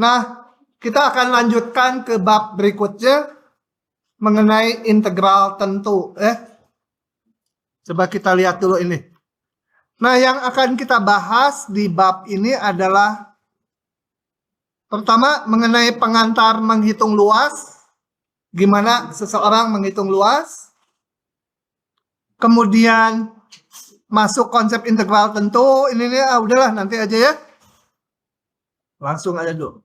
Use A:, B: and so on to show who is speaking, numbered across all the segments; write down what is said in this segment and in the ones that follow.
A: Nah, kita akan lanjutkan ke bab berikutnya mengenai integral tentu. Coba kita lihat dulu ini. Nah, yang akan kita bahas di bab ini adalah pertama mengenai pengantar menghitung luas. Gimana seseorang menghitung luas. Kemudian masuk konsep integral tentu. Ini nih, udahlah nanti aja ya. Langsung aja dulu.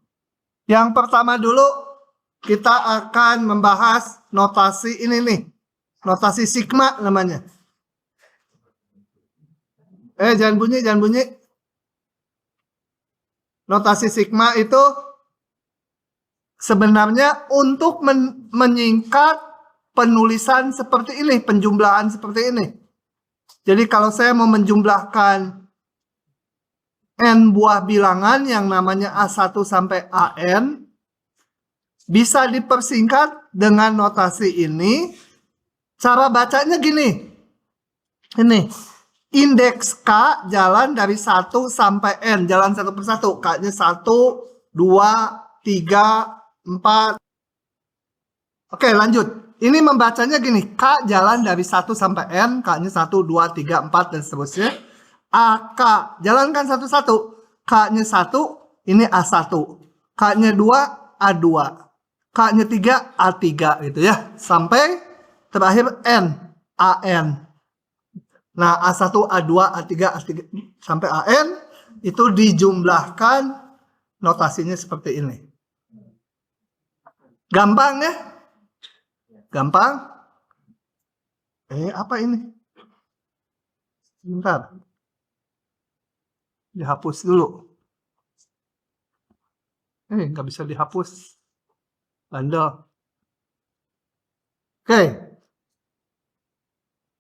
A: Yang pertama dulu kita akan membahas notasi ini nih. Notasi sigma namanya. Jangan bunyi, jangan bunyi. Notasi sigma itu sebenarnya untuk menyingkat penulisan seperti ini, penjumlahan seperti ini. Jadi kalau saya mau menjumlahkan n buah bilangan yang namanya A1 sampai AN, bisa dipersingkat dengan notasi ini. Cara bacanya gini. Ini. Indeks K jalan dari 1 sampai N. Jalan satu persatu. K-nya 1, 2, 3, 4. Oke, lanjut. Ini membacanya gini. K jalan dari 1 sampai N. K-nya 1, 2, 3, 4, dan seterusnya. AK. Jalankan satu-satu. K-nya 1. Ini A1. K-nya 2. A2. K-nya 3. A3. Gitu ya. Sampai terakhir N. AN. Nah, A1, A2, A3, A3 sampai AN itu dijumlahkan notasinya seperti ini. Gampang ya? Gampang? Apa ini? Sebentar. Dihapus dulu. Nggak bisa dihapus. Bandel. Oke.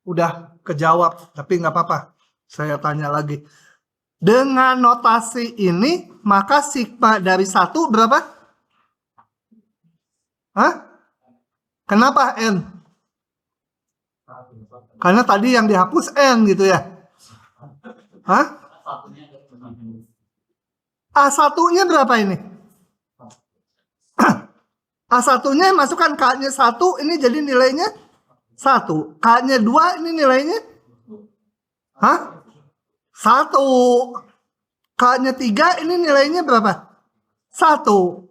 A: Udah kejawab, tapi nggak apa-apa. Saya tanya lagi. Dengan notasi ini, maka sigma dari 1 berapa? Hah? Kenapa N? Karena tadi yang dihapus N gitu ya. Hah? A1-nya berapa ini? A1-nya masukkan K-nya 1, ini jadi nilainya 1. K-nya 2, ini nilainya? Hah? 1. K-nya 3, ini nilainya berapa? 1.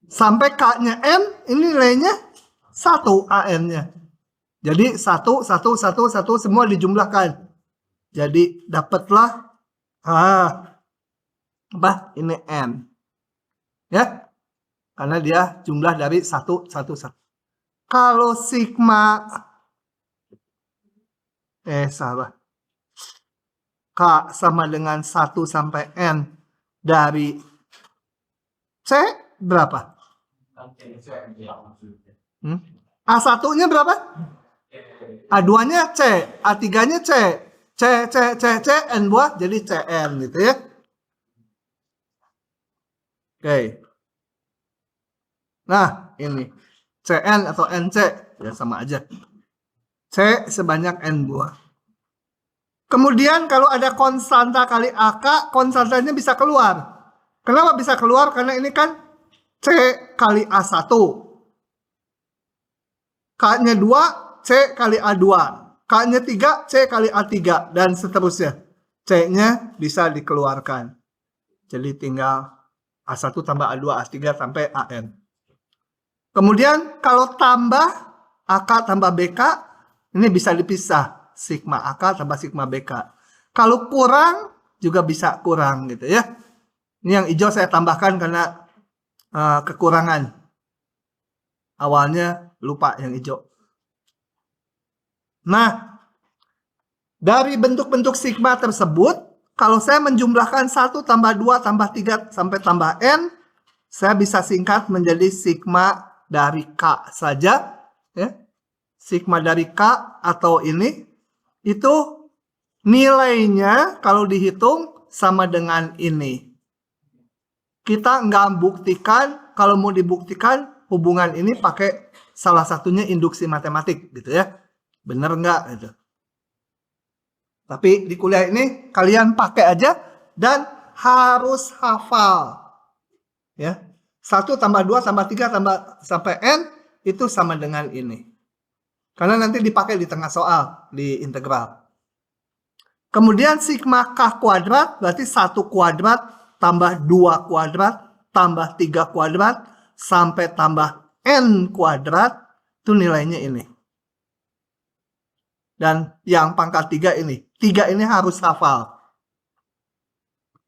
A: Sampai K-nya N, ini nilainya 1 AN-nya. Jadi 1, 1, 1, 1 semua dijumlahkan. Jadi dapatlah ini N. Ya? Karena dia jumlah dari 1, 1, 1. Kalau sigma salah. K sama dengan 1 sampai N dari C berapa? A1-nya berapa? A2-nya C, A3-nya C. C, N buah jadi CN gitu ya. Oke. Nah, ini CN atau NC, ya sama aja. C sebanyak N buah. Kemudian kalau ada konstanta kali AK, konstantanya bisa keluar. Kenapa bisa keluar? Karena ini kan C kali A1. K-nya 2, C kali A2. K-nya 3, C kali A3. Dan seterusnya. C-nya bisa dikeluarkan. Jadi tinggal A1 tambah A2, A3 sampai AN. Kemudian kalau tambah AK tambah BK, ini bisa dipisah. Sigma AK tambah sigma BK. Kalau kurang, juga bisa kurang gitu ya. Ini yang hijau saya tambahkan karena kekurangan. Awalnya lupa yang hijau. Nah, dari bentuk-bentuk sigma tersebut, kalau saya menjumlahkan 1 tambah 2 tambah 3 sampai tambah N, saya bisa singkat menjadi sigma dari K saja, ya. Sigma dari K atau ini, itu nilainya kalau dihitung sama dengan ini. Kita nggak buktikan, kalau mau dibuktikan hubungan ini pakai salah satunya induksi matematik gitu ya. Bener nggak gitu. Tapi di kuliah ini kalian pakai aja dan harus hafal. Ya. 1 tambah 2 tambah 3 tambah sampai N itu sama dengan ini. Karena nanti dipakai di tengah soal, di integral. Kemudian sigma K kuadrat berarti 1 kuadrat tambah 2 kuadrat tambah 3 kuadrat sampai tambah N kuadrat itu nilainya ini. Dan yang pangkat 3 ini. 3 ini harus hafal.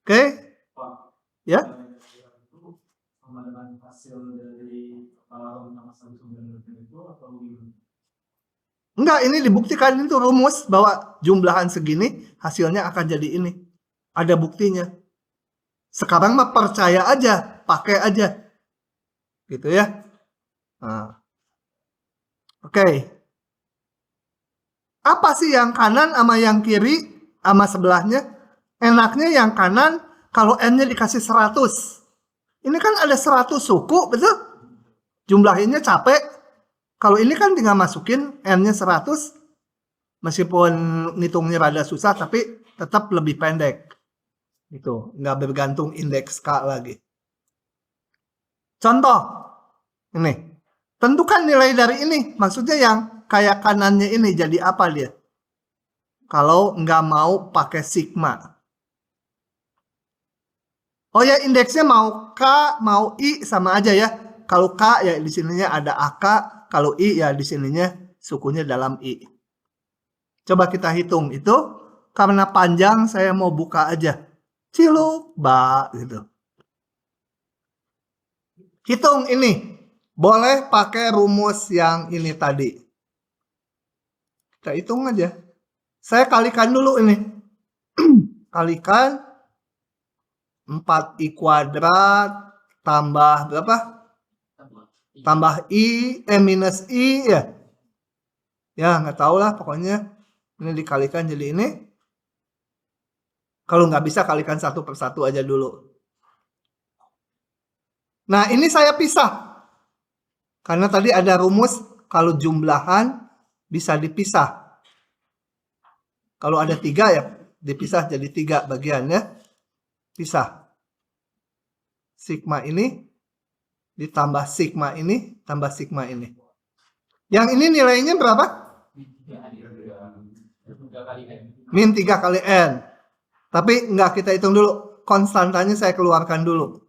A: Oke? Ya? Sama dengan hasil dari enggak, ini dibuktikan itu rumus bahwa jumlahan segini hasilnya akan jadi ini. Ada buktinya. Sekarang mah percaya aja, pakai aja. Gitu ya. Nah. Oke. Apa sih yang kanan sama yang kiri sama sebelahnya? Enaknya yang kanan kalau N-nya dikasih 100. Ini kan ada 100 suku, betul? Jumlahinnya capek. Kalau ini kan tinggal masukin N-nya 100. Meskipun ngitungnya rada susah, tapi tetap lebih pendek. Gitu, nggak bergantung indeks K lagi. Contoh, ini. Tentukan nilai dari ini. Maksudnya yang kayak kanannya ini jadi apa dia? Kalau nggak mau pakai sigma. Oh ya, indeksnya mau K, mau I sama aja ya. Kalau K ya di sininya ada AK, kalau I ya di sininya sukunya dalam I. Coba kita hitung itu. Karena panjang saya mau buka aja. Ciluk, ba gitu. Hitung ini. Boleh pakai rumus yang ini tadi. Kita hitung aja. Saya kalikan dulu ini. Kalikan 4i kuadrat tambah berapa? Tambah i, minus i ya. Ya nggak tahu lah pokoknya. Ini dikalikan jadi ini. Kalau nggak bisa kalikan 1 per 1 aja dulu. Nah ini saya pisah. Karena tadi ada rumus kalau jumlahan bisa dipisah. Kalau ada 3 ya dipisah jadi 3 bagian ya. Pisah. Sigma ini ditambah sigma ini tambah sigma ini. Yang ini nilainya berapa? Min 3 kali N. Tapi enggak, kita hitung dulu. Konstantanya saya keluarkan dulu.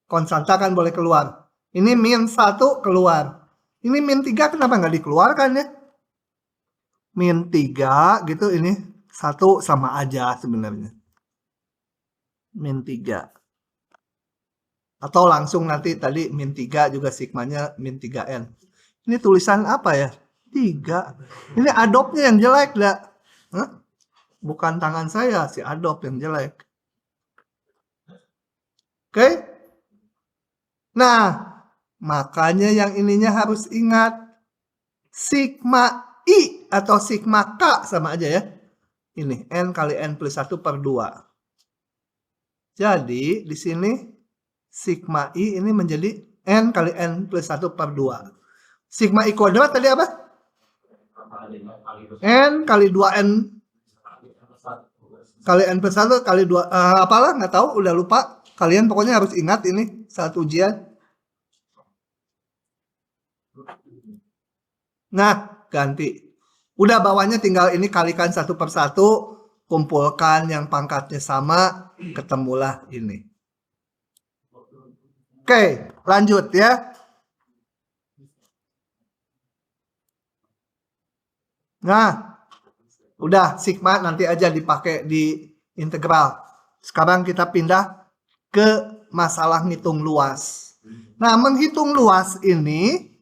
A: Konstanta kan boleh keluar. Ini min 1 keluar. Ini min 3 kenapa nggak dikeluarkan ya? Min 3 gitu, ini 1 sama aja sebenarnya. Min 3. Atau langsung nanti tadi min 3 juga sigmanya min 3N. Ini tulisan apa ya? 3. Ini Adobe-nya yang jelek dah. Hah? Bukan tangan saya, si Adobe yang jelek. Oke? Nah, makanya yang ininya harus ingat. Sigma I atau sigma K sama aja ya. Ini N kali N plus 1 per 2. Jadi, di sini sigma I ini menjadi N kali N plus 1 per 2. Sigma I kuadrat tadi apa? N kali 2N kali N plus 1 kali 2. Apalah, nggak tahu, udah lupa. Kalian pokoknya harus ingat ini saat ujian. Nah, ganti. Udah bawahnya tinggal ini kalikan 1 per 1. Kumpulkan yang pangkatnya sama. Ketemulah ini. Oke, lanjut ya. Nah, udah sigma nanti aja dipakai di integral. Sekarang kita pindah ke masalah ngitung luas. Nah, menghitung luas ini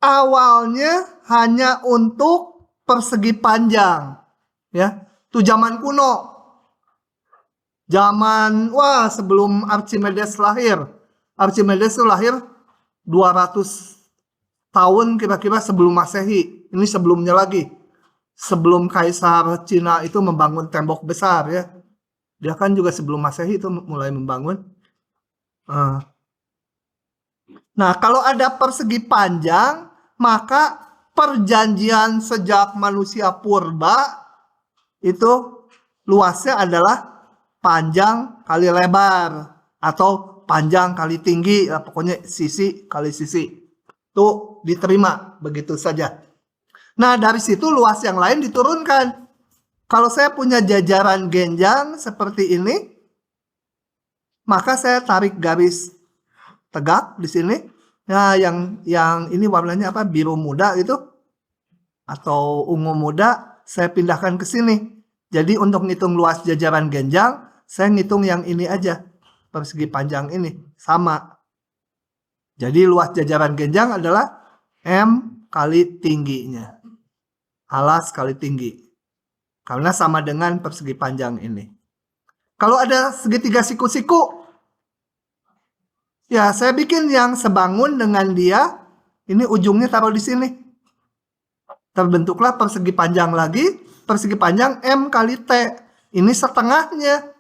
A: awalnya hanya untuk persegi panjang. Ya, itu zaman kuno. Zaman, sebelum Archimedes lahir. Archimedes itu lahir 200 tahun kira-kira sebelum Masehi. Ini sebelumnya lagi. Sebelum Kaisar Cina itu membangun tembok besar ya. Dia kan juga sebelum Masehi itu mulai membangun. Nah, kalau ada persegi panjang, maka perjanjian sejak manusia purba itu luasnya adalah panjang kali lebar atau panjang kali tinggi, pokoknya sisi kali sisi. Tuh diterima begitu saja. Nah, dari situ luas yang lain diturunkan. Kalau saya punya jajaran genjang seperti ini, maka saya tarik garis tegak di sini. Nah, yang ini warnanya apa? Biru muda itu atau ungu muda, saya pindahkan ke sini. Jadi untuk ngitung luas jajaran genjang, saya ngitung yang ini aja. Persegi panjang ini sama. Jadi luas jajaran genjang adalah M kali tingginya. Alas kali tinggi. Karena sama dengan persegi panjang ini. Kalau ada segitiga siku-siku, ya saya bikin yang sebangun dengan dia. Ini ujungnya taruh di sini. Terbentuklah persegi panjang lagi. Persegi panjang M kali T. Ini setengahnya.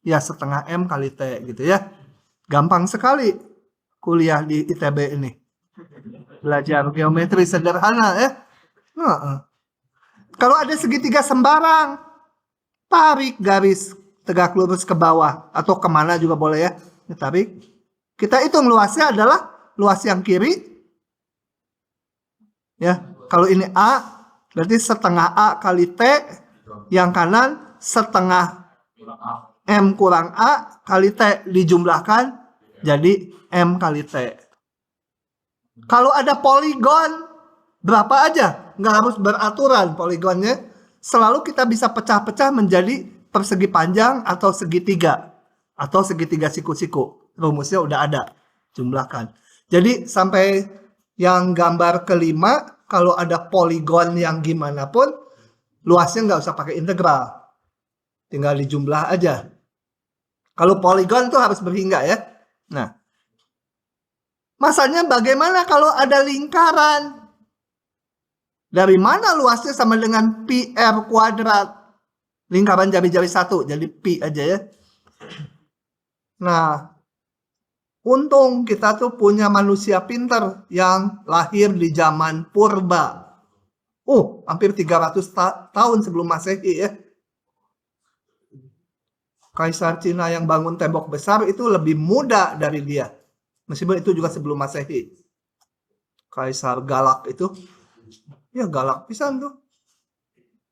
A: Ya setengah M kali T gitu ya. Gampang sekali kuliah di ITB ini. Belajar geometri sederhana ya. Kalau ada segitiga sembarang, tarik garis tegak lurus ke bawah. Atau kemana juga boleh ya. Tarik. Kita hitung luasnya adalah luas yang kiri. Ya, kalau ini A, berarti setengah A kali T. Yang kanan setengah M kurang A kali T dijumlahkan jadi M kali T. Kalau ada poligon, berapa aja? Nggak harus beraturan poligonnya. Selalu kita bisa pecah-pecah menjadi persegi panjang atau segitiga. Atau segitiga siku-siku. Rumusnya udah ada. Jumlahkan. Jadi sampai yang gambar kelima, kalau ada poligon yang gimana pun, luasnya nggak usah pakai integral. Tinggal dijumlah aja. Kalau poligon tuh harus berhingga ya. Nah, masanya bagaimana kalau ada lingkaran? Dari mana luasnya sama dengan pi R kuadrat? Lingkaran jari-jari 1, jadi pi aja ya. Nah, untung kita tuh punya manusia pinter yang lahir di zaman purba. Hampir 300 tahun sebelum Masehi ya. Kaisar Cina yang bangun tembok besar itu lebih muda dari dia. Meskipun itu juga sebelum Masehi. Kaisar Galak itu, ya galak pisan tuh.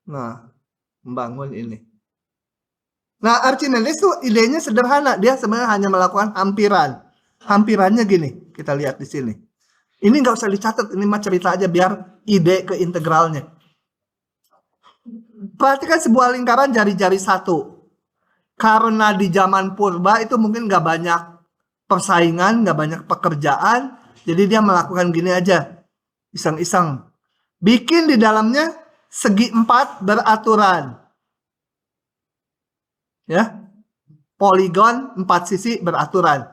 A: Nah, membangun ini. Nah, Archimedes tuh idenya sederhana. Dia sebenarnya hanya melakukan hampiran. Hampirannya gini, kita lihat di sini. Ini nggak usah dicatat, ini mah cerita aja biar ide ke integralnya. Perhatikan sebuah lingkaran jari-jari 1. Karena di zaman purba itu mungkin nggak banyak persaingan, nggak banyak pekerjaan. Jadi dia melakukan gini aja. Iseng-iseng. Bikin di dalamnya segi 4 beraturan. Ya. Poligon 4 sisi beraturan.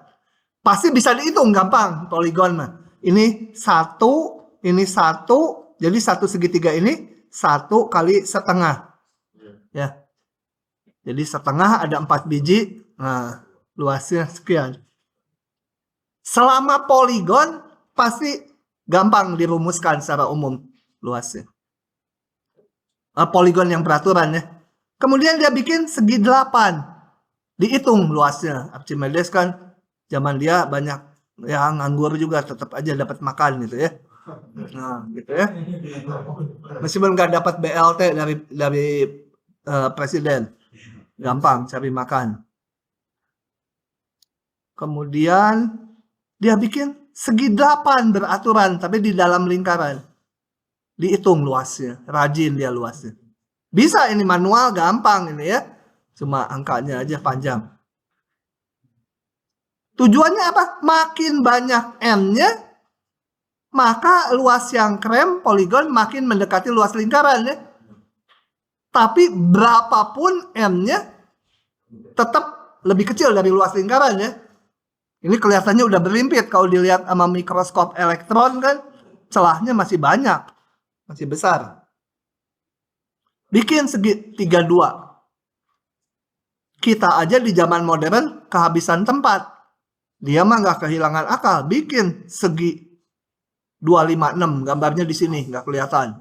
A: Pasti bisa dihitung gampang poligon mah. Ini 1, ini 1. Jadi satu segitiga ini 1 kali setengah. Ya. Jadi setengah ada 4 biji. Nah, luasnya sekian. Selama poligon pasti gampang dirumuskan secara umum luasnya. Poligon yang beraturan ya. Kemudian dia bikin segi 8. Dihitung luasnya. Archimedes kan zaman dia banyak yang nganggur juga tetap aja dapat makan gitu ya. Nah, gitu ya. Meskipun nggak dapat BLT dari presiden. Gampang cari makan. Kemudian dia bikin segi 8 beraturan, tapi di dalam lingkaran. Dihitung luasnya, rajin dia luasnya. Bisa ini manual, gampang ini ya. Cuma angkanya aja panjang. Tujuannya apa? Makin banyak M-nya, maka luas yang krem, poligon makin mendekati luas lingkaran ya. Tapi berapapun M-nya tetap lebih kecil dari luas lingkaran ya. Ini kelihatannya udah berlimpit. Kalau dilihat sama mikroskop elektron kan celahnya masih banyak. Masih besar. Bikin segi 32. Kita aja di zaman modern kehabisan tempat. Dia mah nggak kehilangan akal. Bikin segi 256. Gambarnya di sini nggak kelihatan.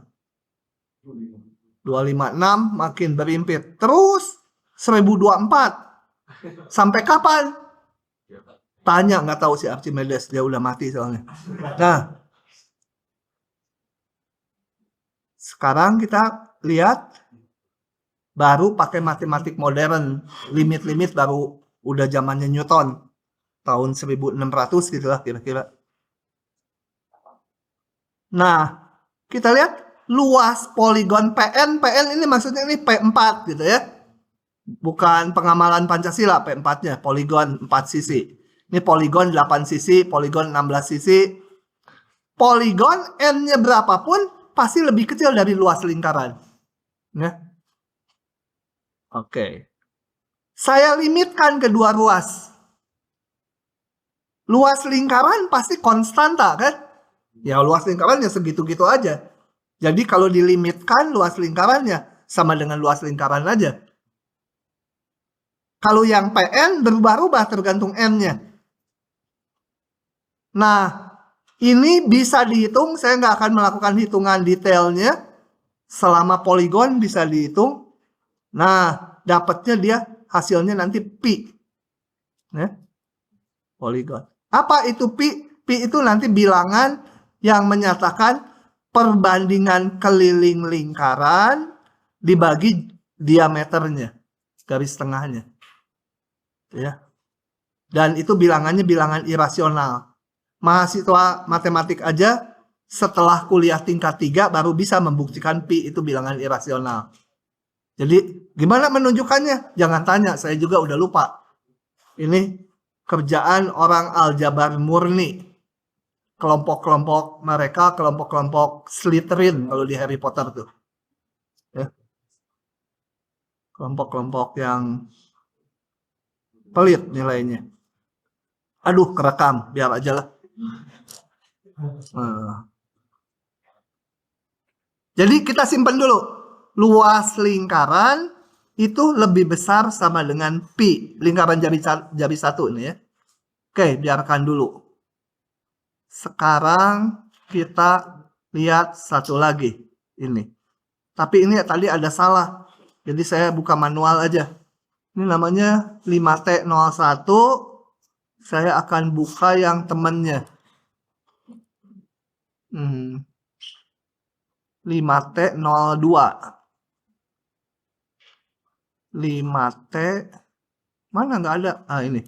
A: 256 makin berimpit. Terus 1024. Sampai kapan? Tanya, nggak tahu si Archimedes, dia udah mati soalnya. Nah, sekarang kita lihat baru pakai matematik modern, limit-limit baru udah zamannya Newton, tahun 1600 gitu lah kira-kira. Nah, kita lihat luas poligon PN ini maksudnya ini P4 gitu ya. Bukan pengamalan Pancasila P4-nya, poligon 4 sisi. Ini poligon 8 sisi, poligon 16 sisi. Poligon N-nya berapapun pasti lebih kecil dari luas lingkaran. Ya. Oke. Saya limitkan kedua ruas. Luas lingkaran pasti konstanta kan? Ya luas lingkarannya segitu-gitu aja. Jadi kalau dilimitkan luas lingkarannya sama dengan luas lingkaran aja. Kalau yang PN berubah-ubah tergantung N-nya. Nah, ini bisa dihitung. Saya nggak akan melakukan hitungan detailnya. Selama poligon bisa dihitung. Nah, dapatnya dia hasilnya nanti pi. Ya. Poligon. Apa itu pi? Pi itu nanti bilangan yang menyatakan perbandingan keliling lingkaran dibagi diameternya, garis tengahnya. Ya. Dan itu bilangannya bilangan irasional. Mahasiswa matematik aja setelah kuliah tingkat 3 baru bisa membuktikan pi itu bilangan irasional. Jadi gimana menunjukkannya? Jangan tanya, saya juga udah lupa. Ini kerjaan orang aljabar murni. Kelompok-kelompok mereka, kelompok-kelompok Slytherin kalau di Harry Potter tuh. Ya. Kelompok-kelompok yang pelit nilainya. Aduh, kerekam, biar aja lah. Jadi kita simpan dulu. Luas lingkaran itu lebih besar sama dengan pi. Lingkaran jari satu ini ya. Oke, biarkan dulu. Sekarang kita lihat satu lagi. Ini. Tapi ini tadi ada salah. Jadi saya buka manual aja. Ini namanya 5T01. Saya akan buka yang temannya. 5T02. 5T mana nggak ada? Ah, ini.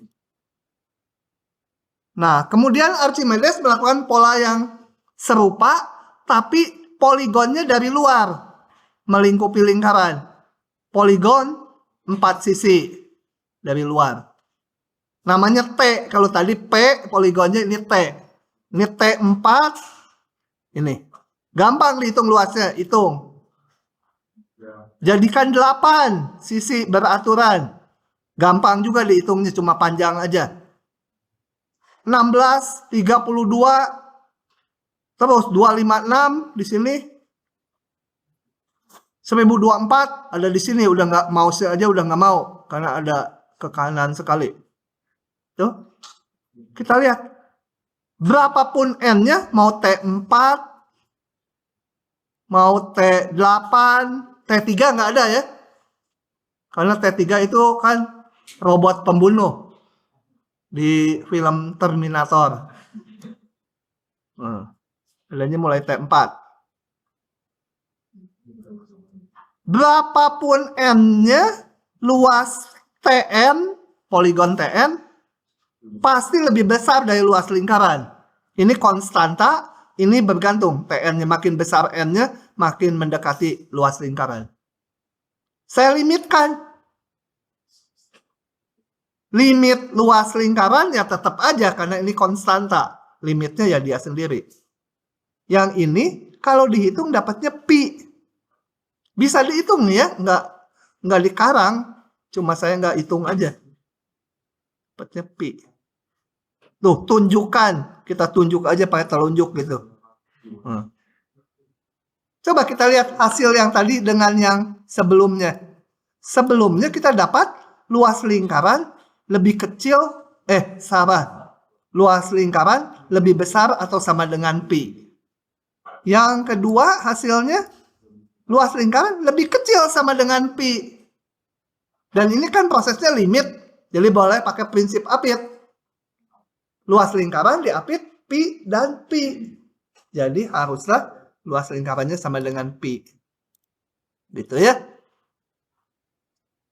A: Nah, kemudian Archimedes melakukan pola yang serupa, tapi poligonnya dari luar, melingkupi lingkaran. Poligon 4 sisi dari luar. Namanya T. Kalau tadi P, poligonnya ini T. Ini T4. Ini. Gampang dihitung luasnya, hitung. Jadikan 8 sisi beraturan. Gampang juga dihitungnya, cuma panjang aja. 16, 32, terus 256 di sini. 1024 ada di sini, udah nggak mau aja udah nggak mau karena ada ke kanan sekali. Tuh. Kita lihat. Berapapun N-nya, mau T4, mau T8, T3 nggak ada ya. Karena T3 itu kan robot pembunuh di film Terminator. Adanya mulai T4. Berapapun N-nya, luas Tn, poligon Tn, pasti lebih besar dari luas lingkaran. Ini konstanta, ini bergantung. Tn-nya makin besar N-nya, makin mendekati luas lingkaran. Saya limitkan. Limit luas lingkaran ya tetap aja karena ini konstanta. Limitnya ya dia sendiri. Yang ini kalau dihitung dapatnya pi. Bisa dihitung ya, nggak dikarang. Cuma saya nggak hitung aja. Dapatnya pi. Tuh, tunjukkan. Kita tunjuk aja pakai telunjuk gitu. Coba kita lihat hasil yang tadi dengan yang sebelumnya. Sebelumnya kita dapat luas lingkaran lebih kecil, luas lingkaran lebih besar atau sama dengan pi. Yang kedua hasilnya luas lingkaran lebih kecil sama dengan pi. Dan ini kan prosesnya limit Jadi boleh pakai prinsip apit. Luas lingkaran diapit pi dan pi. Jadi haruslah luas lingkarannya sama dengan pi. Gitu ya.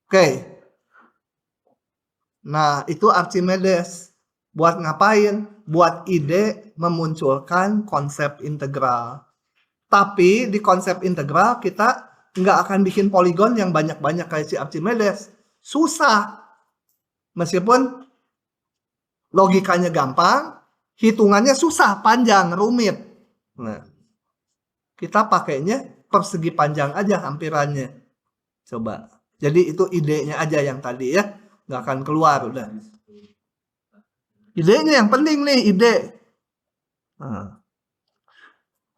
A: Oke. Nah, itu Archimedes. Buat ngapain? Buat ide memunculkan konsep integral. Tapi di konsep integral kita nggak akan bikin poligon yang banyak-banyak kayak si Archimedes. Susah. Meskipun logikanya gampang, hitungannya susah, panjang, rumit. Nah, kita pakainya persegi panjang aja hampirannya. Coba. Jadi itu idenya aja yang tadi ya. Nggak akan keluar udah. Idenya yang penting nih, ide. Nah.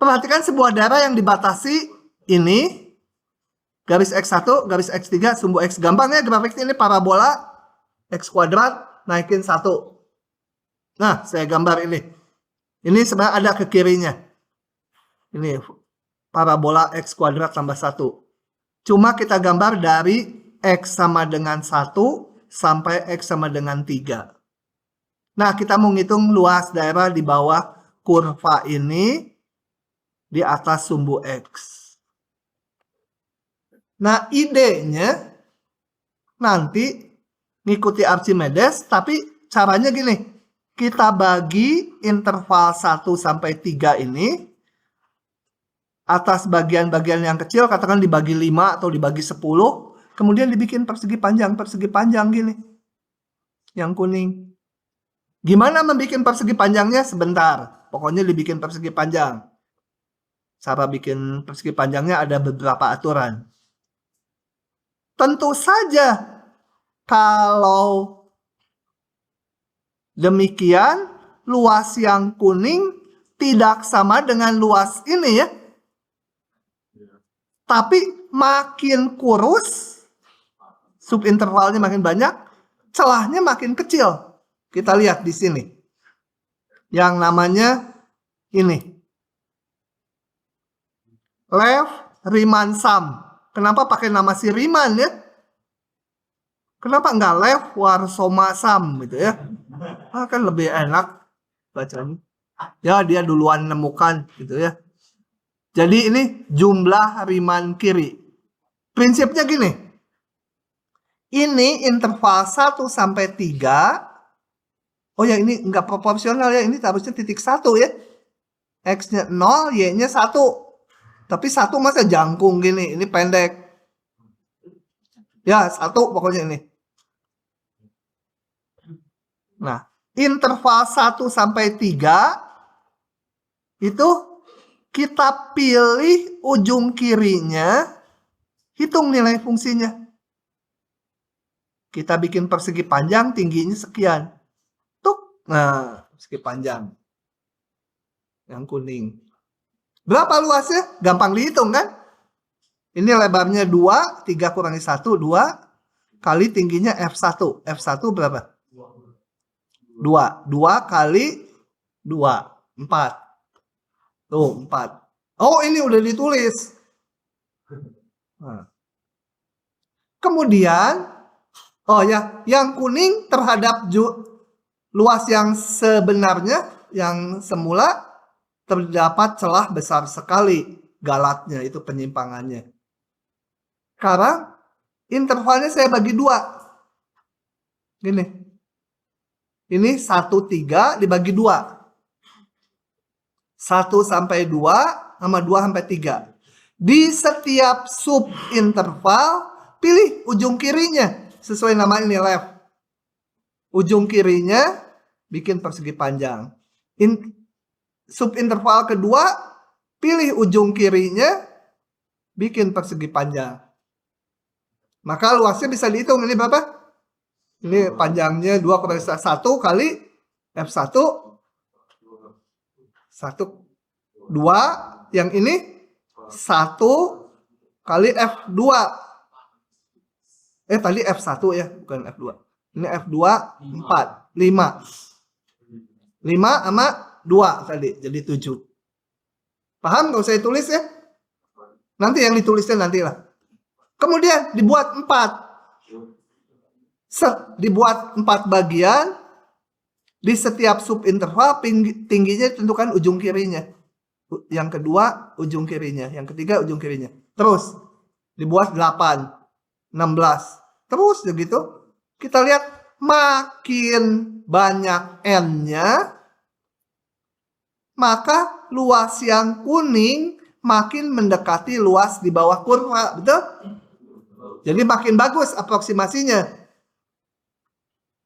A: Perhatikan sebuah daerah yang dibatasi ini. Garis X1, garis X3, sumbu X. Gampangnya grafiknya ini parabola X kuadrat naikin 1. Nah, saya gambar ini. Ini sebenarnya ada ke kirinya. Ini parabola X kuadrat tambah 1. Cuma kita gambar dari X sama dengan 1 sampai X sama dengan 3. Nah, kita mau ngitung luas daerah di bawah kurva ini di atas sumbu X. Nah, idenya nanti ngikuti Archimedes, tapi caranya gini. Kita bagi interval 1 sampai 3 ini atas bagian-bagian yang kecil, katakan dibagi 5 atau dibagi 10, kemudian dibikin persegi panjang gini. Yang kuning. Gimana membuat persegi panjangnya? Sebentar. Pokoknya dibikin persegi panjang. Cara bikin persegi panjangnya ada beberapa aturan. Tentu saja kalau demikian luas yang kuning tidak sama dengan luas ini ya. Tapi makin kurus, subintervalnya makin banyak, celahnya makin kecil. Kita lihat di sini. Yang namanya ini. Lev-Riemann sum. Kenapa pakai nama si Riemann ya? Kenapa enggak Lev-Warsoma sum gitu ya? Kan lebih enak bacanya. Ya dia duluan nemukan gitu ya. Jadi ini jumlah Riemann kiri. Prinsipnya gini. Ini interval 1 sampai 3. Oh ya ini enggak proporsional ya. Ini harusnya titik 1 ya. X-nya 0, Y-nya 1. Tapi 1 masa jangkung gini. Ini pendek. Ya 1 pokoknya ini. Nah, interval 1 sampai 3 itu kita pilih ujung kirinya, hitung nilai fungsinya. Kita bikin persegi panjang, tingginya sekian. Tuk, nah persegi panjang. Yang kuning. Berapa luasnya? Gampang dihitung kan? Ini lebarnya 2, 3 kurangi 1, 2. Kali tingginya F1. F1 berapa? 2. 2 kali 2. 4. Tuh, 4. Oh, ini udah ditulis. Nah. Kemudian, oh ya, yang kuning terhadap luas yang sebenarnya, yang semula, terdapat celah besar sekali. Galatnya, itu penyimpangannya. Sekarang, intervalnya saya bagi 2. Gini. Ini 1, 3 dibagi 2. 1 sampai 2 sama 2 sampai 3. Di setiap subinterval pilih ujung kirinya sesuai nama ini left. Ujung kirinya bikin persegi panjang. Subinterval kedua pilih ujung kirinya bikin persegi panjang. Maka luasnya bisa dihitung ini berapa? Ini panjangnya 2 kurangi 1 kali F1 1, 2, yang ini 1 kali F2. Tadi F1 ya, bukan F2. Ini F2, 4, 5. 5 sama 2 tadi, jadi 7. Paham? Gak usah ditulis ya. Nanti yang ditulisnya nantilah. Kemudian dibuat 4. Dibuat 4 bagian. Di setiap subinterval tingginya ditentukan ujung kirinya. Yang kedua ujung kirinya, yang ketiga ujung kirinya. Terus dibuat 8, 16. Terus begitu. Kita lihat makin banyak n-nya, maka luas yang kuning makin mendekati luas di bawah kurva, betul? Jadi makin bagus aproksimasinya.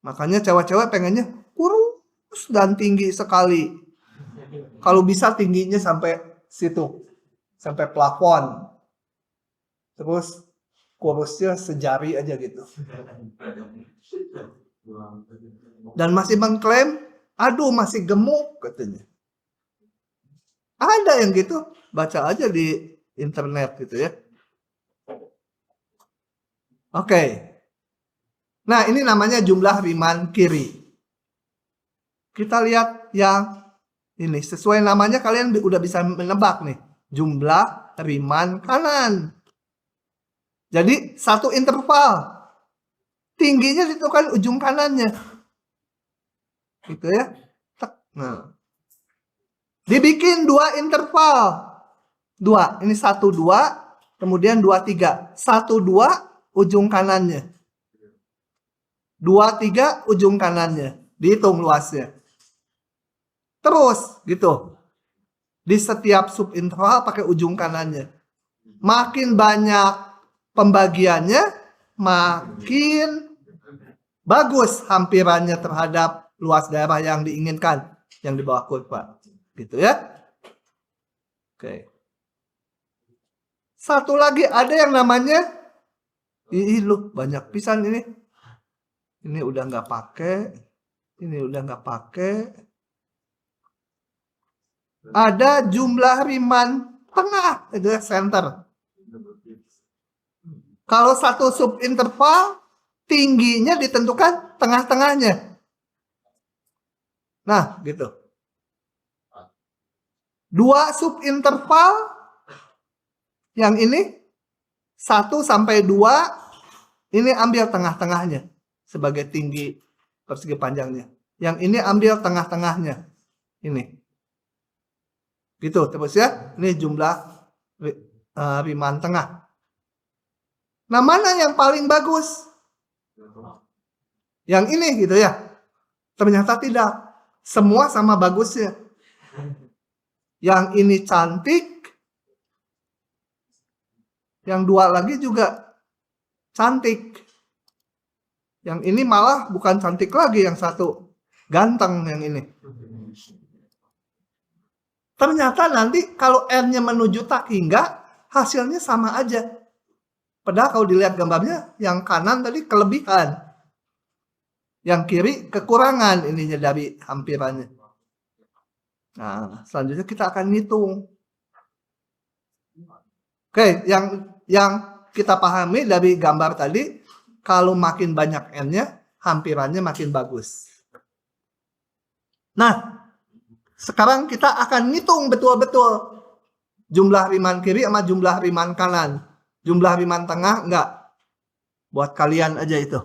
A: Makanya cewek-cewek pengennya kurus dan tinggi sekali. Kalau bisa tingginya sampai situ, sampai plafon. Terus kurusnya sejari aja gitu. Dan masih mengklaim, aduh masih gemuk katanya. Ada yang gitu, baca aja di internet gitu ya. Oke. Nah, ini namanya jumlah Riemann kiri. Kita lihat yang ini, sesuai namanya kalian udah bisa menebak nih. Jumlah Riemann kanan. Jadi satu interval. Tingginya ditentukan ujung kanannya. Gitu ya. Nah. Dibikin 2 interval. 2, ini 1, 2, kemudian 2, 3. 1, 2, ujung kanannya. 2, 3, ujung kanannya. Dihitung luasnya. Terus gitu. Di setiap subinterval pakai ujung kanannya. Makin banyak pembagiannya, makin bagus hampirannya terhadap luas daerah yang diinginkan, yang di bawah kurva. Gitu ya. Oke. Satu lagi ada yang namanya, loh banyak pisan ini. Ini udah nggak pakai, ini udah nggak pakai. Ada jumlah Riemann tengah, itu center. Kalau satu subinterval, tingginya ditentukan tengah-tengahnya. Nah, gitu. 2 subinterval, yang ini 1 sampai 2, ini ambil tengah-tengahnya sebagai tinggi persegi panjangnya. Yang ini ambil tengah-tengahnya. Ini. Gitu, terus ya. Ini jumlah Riemann tengah. Nah, mana yang paling bagus? Yang ini gitu ya. Ternyata tidak. Semua sama bagusnya. Yang ini cantik. Yang 2 lagi juga cantik. Yang ini malah bukan cantik lagi, yang 1 ganteng yang ini. Ternyata nanti kalau n-nya menuju tak hingga, hasilnya sama aja. Padahal kalau dilihat gambarnya, yang kanan tadi kelebihan. Yang kiri kekurangan ininya dari hampirannya. Nah, selanjutnya kita akan hitung. Oke, yang kita pahami dari gambar tadi, kalau makin banyak n-nya, hampirannya makin bagus. Nah, sekarang kita akan ngitung betul-betul jumlah Riemann kiri sama jumlah Riemann kanan. Jumlah Riemann tengah enggak. Buat kalian aja itu.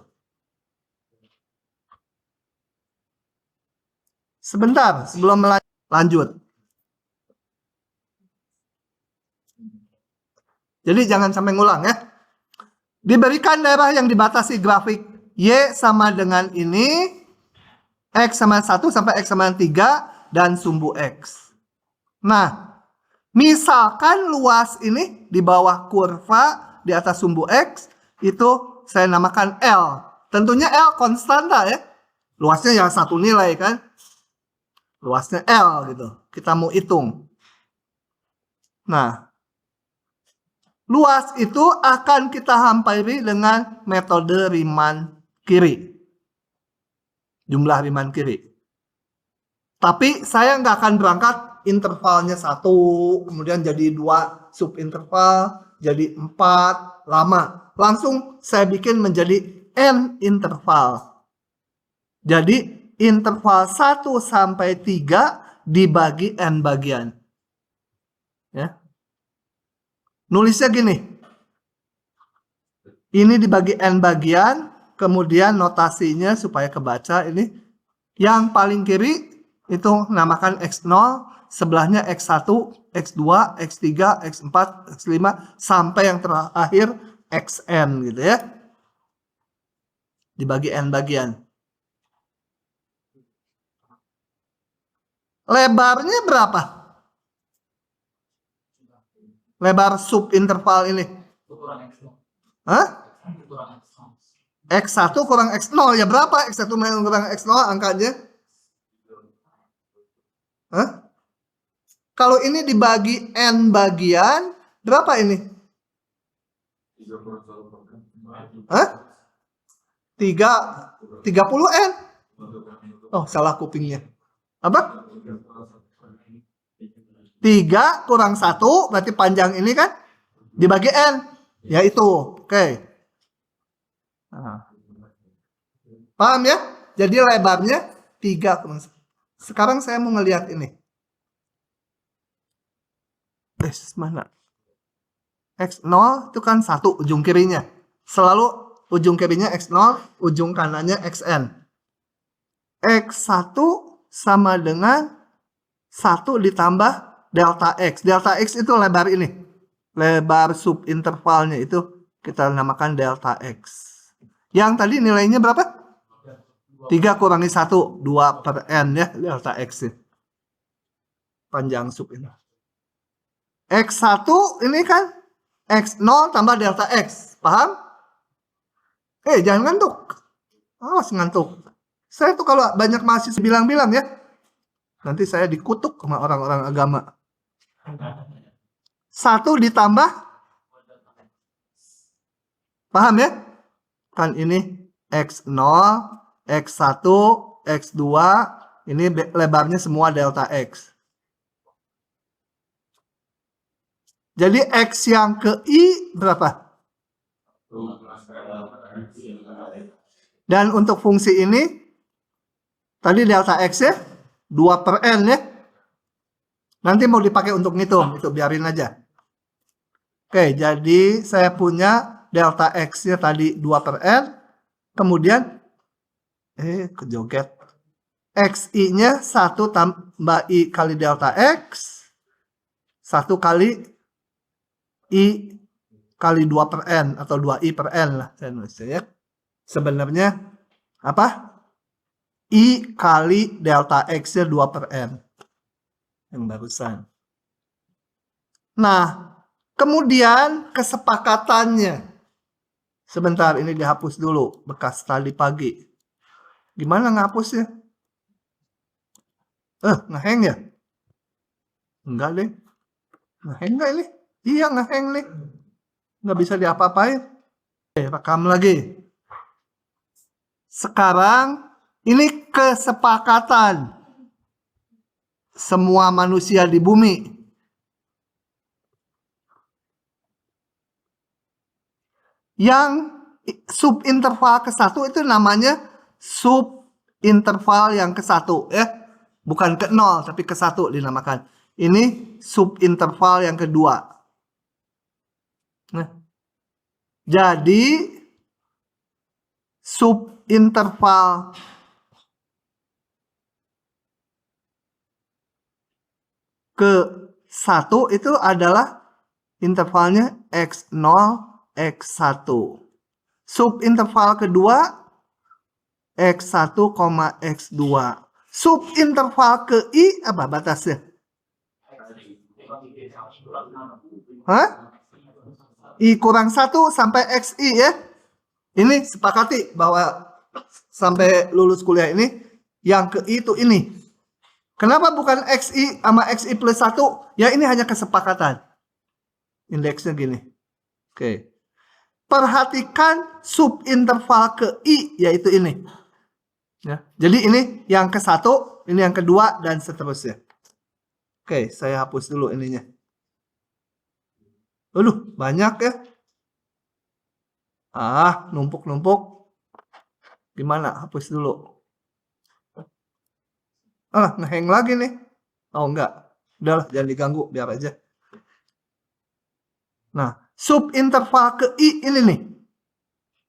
A: Sebentar sebelum lanjut. Jadi jangan sampai ngulang ya. Diberikan daerah yang dibatasi grafik Y sama dengan ini, X sama 1 sampai X sama 3, dan sumbu X. Nah, misalkan luas ini di bawah kurva di atas sumbu X, itu saya namakan L. Tentunya L konstanta ya. Luasnya ya 1 nilai kan. Luasnya L gitu. Kita mau hitung. Nah, luas itu akan kita hampiri dengan metode Riemann kiri. Jumlah Riemann kiri. Tapi saya nggak akan berangkat intervalnya 1, kemudian jadi 2 subinterval, jadi 4, lama. Langsung saya bikin menjadi n interval. Jadi interval 1 sampai 3 dibagi n bagian. Ya. Nulisnya gini. Ini dibagi n bagian, Kemudian notasinya supaya kebaca ini. Yang paling kiri itu namakan X0, sebelahnya X1, X2, X3, X4, X5, sampai yang terakhir Xn gitu ya. Dibagi N bagian. Lebarnya berapa? Lebar subinterval ini. Hah? X1 kurang X0 ya berapa? X1 kurang X0 angkanya? Hah? Kalau ini dibagi N bagian, berapa ini? Hah? 30N. Oh, salah kupingnya. Apa? 3 kurang 1, berarti panjang ini kan? Dibagi N. Ya itu. Oke. Nah. Paham ya? Jadi lebarnya 3 kurang 1. Sekarang saya mau ngelihat ini. Mana? X0 itu kan 1 ujung kirinya. Selalu ujung kirinya X0, ujung kanannya Xn. X1 sama dengan 1 ditambah delta X. Delta X itu lebar ini. Lebar subintervalnya itu kita namakan delta X. Yang tadi nilainya berapa? 3 kurangi 1, 2 per N ya, delta X. Panjang sub ini. X1 ini kan X0 tambah delta X. Paham? Jangan ngantuk. Awas ngantuk. Saya tuh kalau banyak mahasiswa bilang-bilang ya. Nanti saya dikutuk sama orang-orang agama. 1 ditambah. Paham ya? Kan ini X0, X1, X2. Ini lebarnya semua delta X. Jadi X yang ke I berapa? Dan untuk fungsi ini, tadi delta X ya, 2 per N ya. Nanti mau dipakai untuk ngitung, itu biarin aja. Oke, jadi saya punya delta X-nya tadi 2 per N. Kemudian, kejoget. XI-nya 1 tambah I kali delta X. 1 kali I kali 2 per N atau 2I per N lah saya nulisnya ya. Sebenarnya apa? I kali delta X-nya 2 per N. Yang barusan. Nah, kemudian kesepakatannya. Sebentar, ini dihapus dulu bekas tadi pagi. Gimana ngapusnya? Ngeheng ya? Enggak deh. Ngeheng nggak ini? Iya, ngeheng nih. Nggak bisa diapa-apain. Rekam lagi. Sekarang, ini kesepakatan semua manusia di bumi. Yang subinterval ke-1 itu namanya subinterval yang ke-1 ya. Bukan ke-0 tapi ke-1 dinamakan. Ini subinterval yang kedua. Nah, jadi subinterval ke-1 itu adalah intervalnya X0, X1. Subinterval kedua X1, X2. Subinterval ke I apa batasnya? Hah? I kurang 1 sampai XI ya. Ini sepakati bahwa sampai lulus kuliah ini yang ke I itu ini. Kenapa bukan XI sama XI plus 1? Ya ini hanya kesepakatan. Indeksnya gini. Oke. Perhatikan subinterval ke I yaitu ini. Ya. Jadi ini yang ke-1, ini yang kedua dan seterusnya. Oke, saya hapus dulu ininya. Banyak ya. Numpuk-numpuk. Gimana? Hapus dulu. Ngehang lagi nih. Oh, enggak. Udahlah, jangan diganggu. Biar aja. Nah, subinterval ke I ini nih.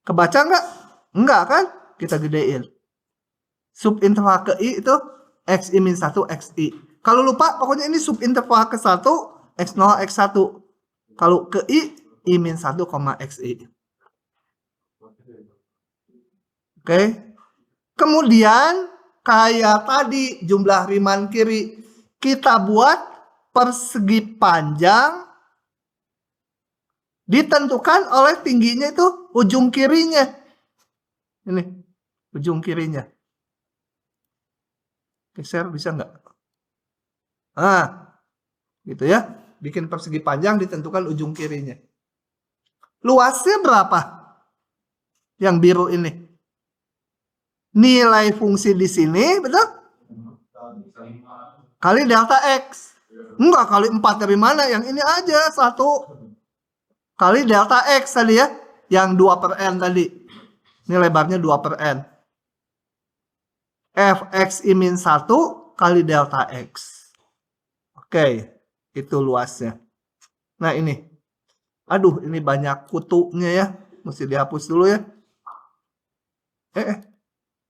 A: Kebaca enggak? Enggak kan? Kita gedein. Subinterval ke I itu XI min 1 XI. Kalau lupa, pokoknya ini subinterval ke 1 X0 X1. Kalau ke I min 1, XI. Oke. Kemudian kayak tadi jumlah Riemann kiri, kita buat persegi panjang ditentukan oleh tingginya itu ujung kirinya. Ini ujung kirinya. Geser bisa nggak? Nah, gitu ya. Bikin persegi panjang ditentukan ujung kirinya. Luasnya berapa? Yang biru ini. Nilai fungsi di sini, betul? Kali delta X. Enggak, kali 4 dari mana? Yang ini aja, 1. Kali delta X tadi ya. Yang 2 per N tadi. Ini lebarnya 2 per N. Fxi min 1 kali delta X. Oke, itu luasnya. Nah ini. Aduh, ini banyak kutunya ya. Mesti dihapus dulu ya.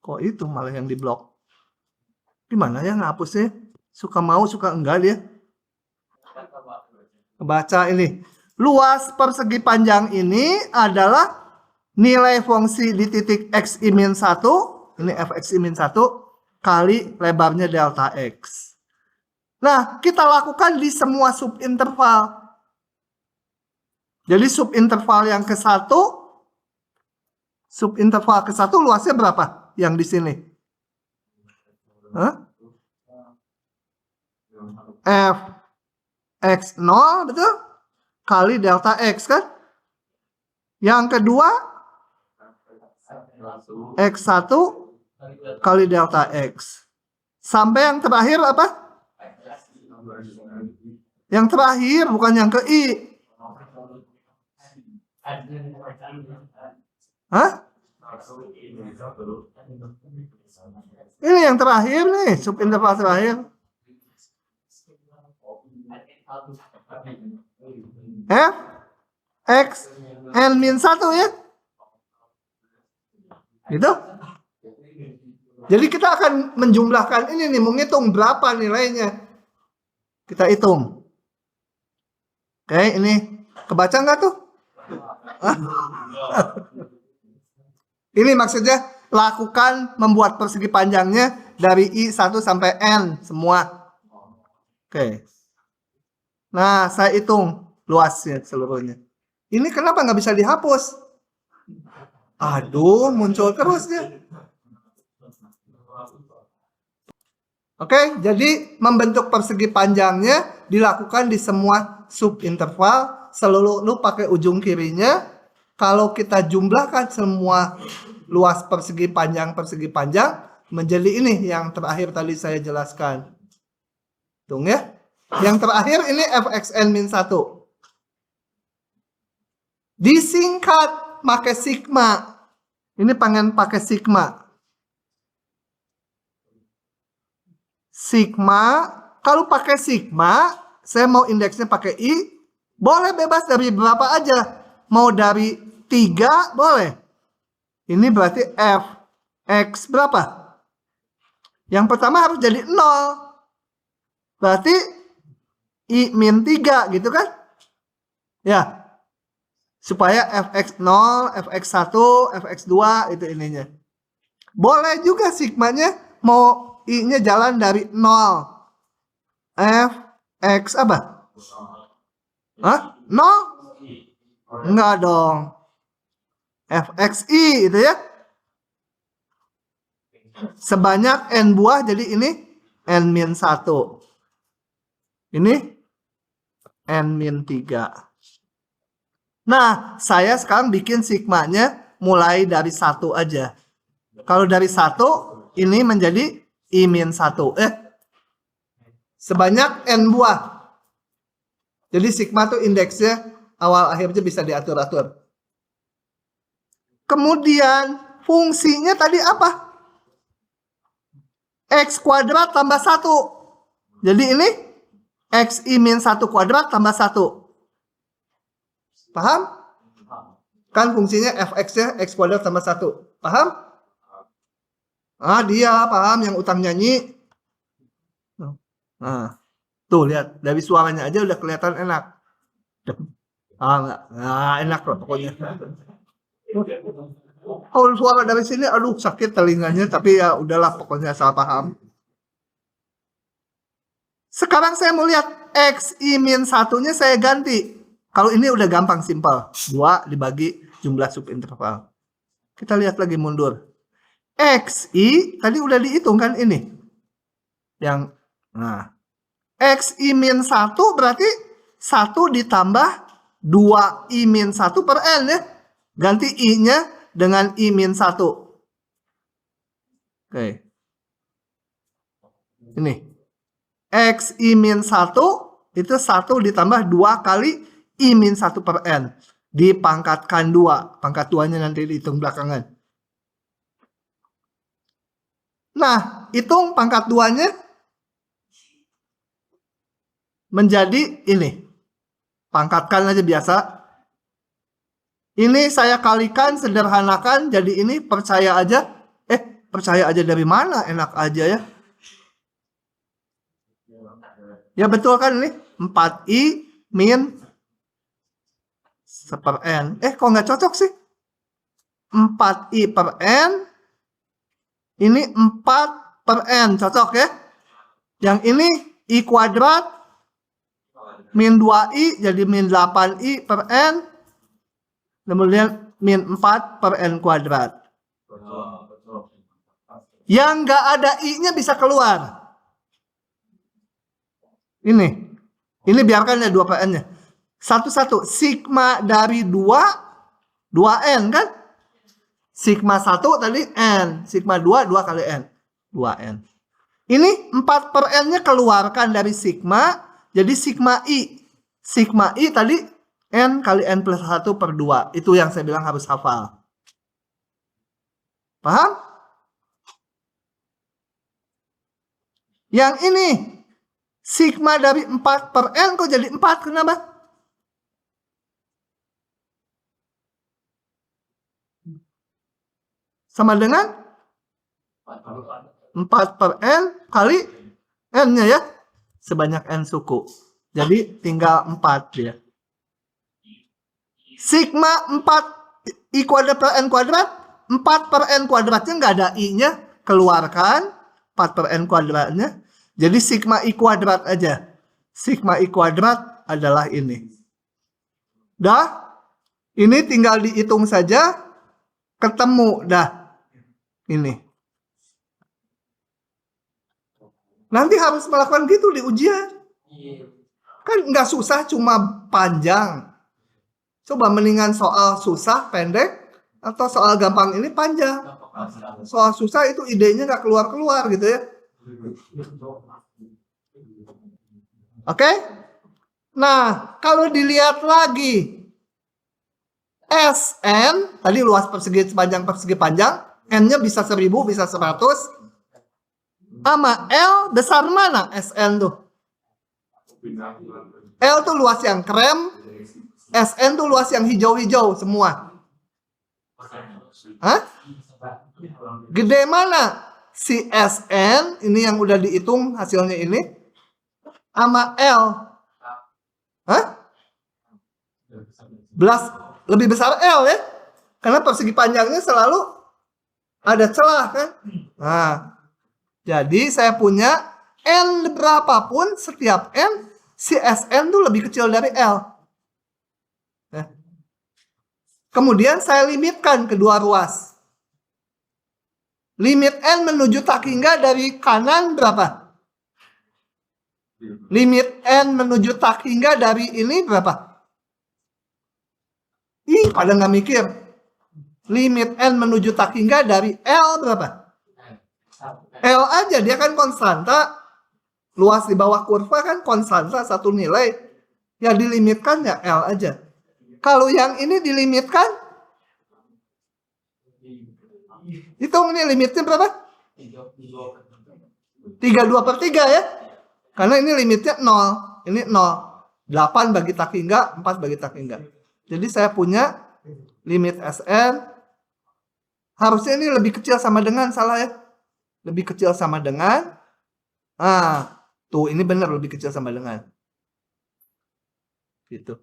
A: Kok itu malah yang diblok? Gimana ya ngapusnya? Suka mau, suka enggak dia. Baca ini. Luas persegi panjang ini adalah nilai fungsi di titik Xi min 1. Ini Fxi min 1 kali lebarnya delta X. Nah, kita lakukan di semua subinterval. Jadi subinterval yang ke-1, subinterval ke-1 luasnya berapa? Yang di sini. F X0, betul? Kali delta X kan? Yang kedua, X1 kali delta X. Sampai yang terakhir apa? Yang terakhir, bukan yang ke I. Hah? Ini yang terakhir nih, subinterval terakhir. F X N min 1 ya. Gitu. Jadi kita akan menjumlahkan ini nih, menghitung berapa nilainya. Kita hitung. Oke, ini kebaca nggak tuh? Ini maksudnya lakukan membuat persegi panjangnya dari I1 sampai N semua. Oke. Nah, saya hitung luasnya seluruhnya. Ini kenapa nggak bisa dihapus? Aduh, muncul terus dia. Oke, jadi membentuk persegi panjangnya dilakukan di semua subinterval. Selalu lu pakai ujung kirinya. Kalau kita jumlahkan semua luas persegi panjang menjadi ini yang terakhir tadi saya jelaskan. Hitung ya. Yang terakhir ini Fxn min 1. Disingkat pakai sigma. Ini pengen pakai sigma. Sigma, kalau pakai sigma, saya mau indeksnya pakai I, boleh bebas dari berapa aja. Mau dari 3, boleh. Ini berarti Fx berapa? Yang pertama harus jadi 0. Berarti I min 3 gitu kan? Ya. Supaya Fx0, Fx1, Fx2 itu ininya. Boleh juga sigmanya mau I-nya jalan dari 0. Fx apa? Hah? 0? Enggak dong. Fxi itu ya. Sebanyak N buah, jadi ini N min 1. Ini N min 3. Nah, saya sekarang bikin sigmanya mulai dari 1 aja. Kalau dari 1, ini menjadi I min 1. Sebanyak N buah. Jadi sigma itu indeksnya awal akhirnya bisa diatur-atur. Kemudian fungsinya tadi apa? X kuadrat tambah 1. Jadi ini Xi min 1 kuadrat tambah 1. Paham? Kan fungsinya Fx-nya X kuadrat tambah 1. Paham? Dia paham yang utang nyanyi. Nah, tuh lihat dari suaranya aja udah kelihatan enak. Enggak. Nah, enak loh pokoknya. Kalau suara dari sini, aduh sakit telinganya, tapi ya udahlah pokoknya salah paham. Sekarang saya mau lihat X-I-1-nya saya ganti. Kalau ini udah gampang, simpel. 2 dibagi jumlah subinterval. Kita lihat lagi mundur. X-I tadi udah dihitung kan ini. X-I-1 berarti 1 ditambah 2I-1 per N ya. Ganti I-nya dengan I-1. Oke. Ini. X-I-1 itu 1 ditambah 2 kali I-1 per N. Dipangkatkan 2. Pangkat 2-nya nanti dihitung belakangan. Nah, hitung pangkat 2-nya menjadi ini. Pangkatkan aja biasa. Ini saya kalikan, sederhanakan, jadi ini percaya aja. Percaya aja dari mana? Enak aja ya. Ya betul kan ini? 4I min per N. Kok nggak cocok sih? 4I per N. Ini 4 per N. Cocok ya? Yang ini I kuadrat min 2I jadi min 8I per N. Kemudian min 4 per N kuadrat. Yang nggak ada I-nya bisa keluar. Ini biarkan ya 2 per N-nya. Satu-satu. Sigma dari 2N kan? Sigma 1 tadi N. Sigma 2 kali N. 2N. Ini 4 per N-nya keluarkan dari sigma. Jadi sigma I. Sigma I tadi N kali N plus 1 per 2. Itu yang saya bilang harus hafal. Paham? Yang ini. Sigma dari 4 per N kok jadi 4? Kenapa? Sama dengan 4 per N kali N-nya ya. Sebanyak N suku. Jadi tinggal 4 dia. Sigma 4 I kuadrat per N kuadrat. 4 per N kuadratnya nggak ada I-nya. Keluarkan 4 per N kuadratnya. Jadi sigma I kuadrat aja. Sigma I kuadrat adalah ini. Dah. Ini tinggal dihitung saja. Ketemu dah. Ini. Nanti harus melakukan gitu di ujian. Kan nggak susah, cuma panjang. Coba mendingan soal susah pendek atau soal gampang ini panjang. Soal susah itu idenya nggak keluar-keluar gitu ya. Oke? Nah, kalau dilihat lagi SN, tadi luas persegi panjang, N-nya bisa 1000, bisa 100. Sama L besar mana SN tuh? L tuh luas yang krem, SN tuh luas yang hijau-hijau semua. Hah? Gede mana? Si SN, ini yang udah dihitung hasilnya ini, sama L. Hah? Lebih besar L ya? Karena persegi panjangnya selalu ada celah kan? Nah, jadi saya punya N berapapun, setiap N, si SN tuh lebih kecil dari L. Nah. Kemudian saya limitkan kedua ruas. Limit N menuju tak hingga dari kanan berapa? Limit N menuju tak hingga dari ini berapa? Pada nggak mikir. Limit N menuju tak hingga dari L berapa? L aja, dia kan konstanta. Luas di bawah kurva kan konstanta satu nilai. Ya dilimitkan ya L aja. Kalau yang ini dilimitkan, hitung ini limitnya berapa? 32/3 ya. Karena ini limitnya 0. Ini 0. 8 bagi tak hingga, 4 bagi tak hingga. Jadi saya punya limit SN Harusnya ini lebih kecil sama dengan, salah ya. Lebih kecil sama dengan. Tuh ini benar lebih kecil sama dengan. Gitu.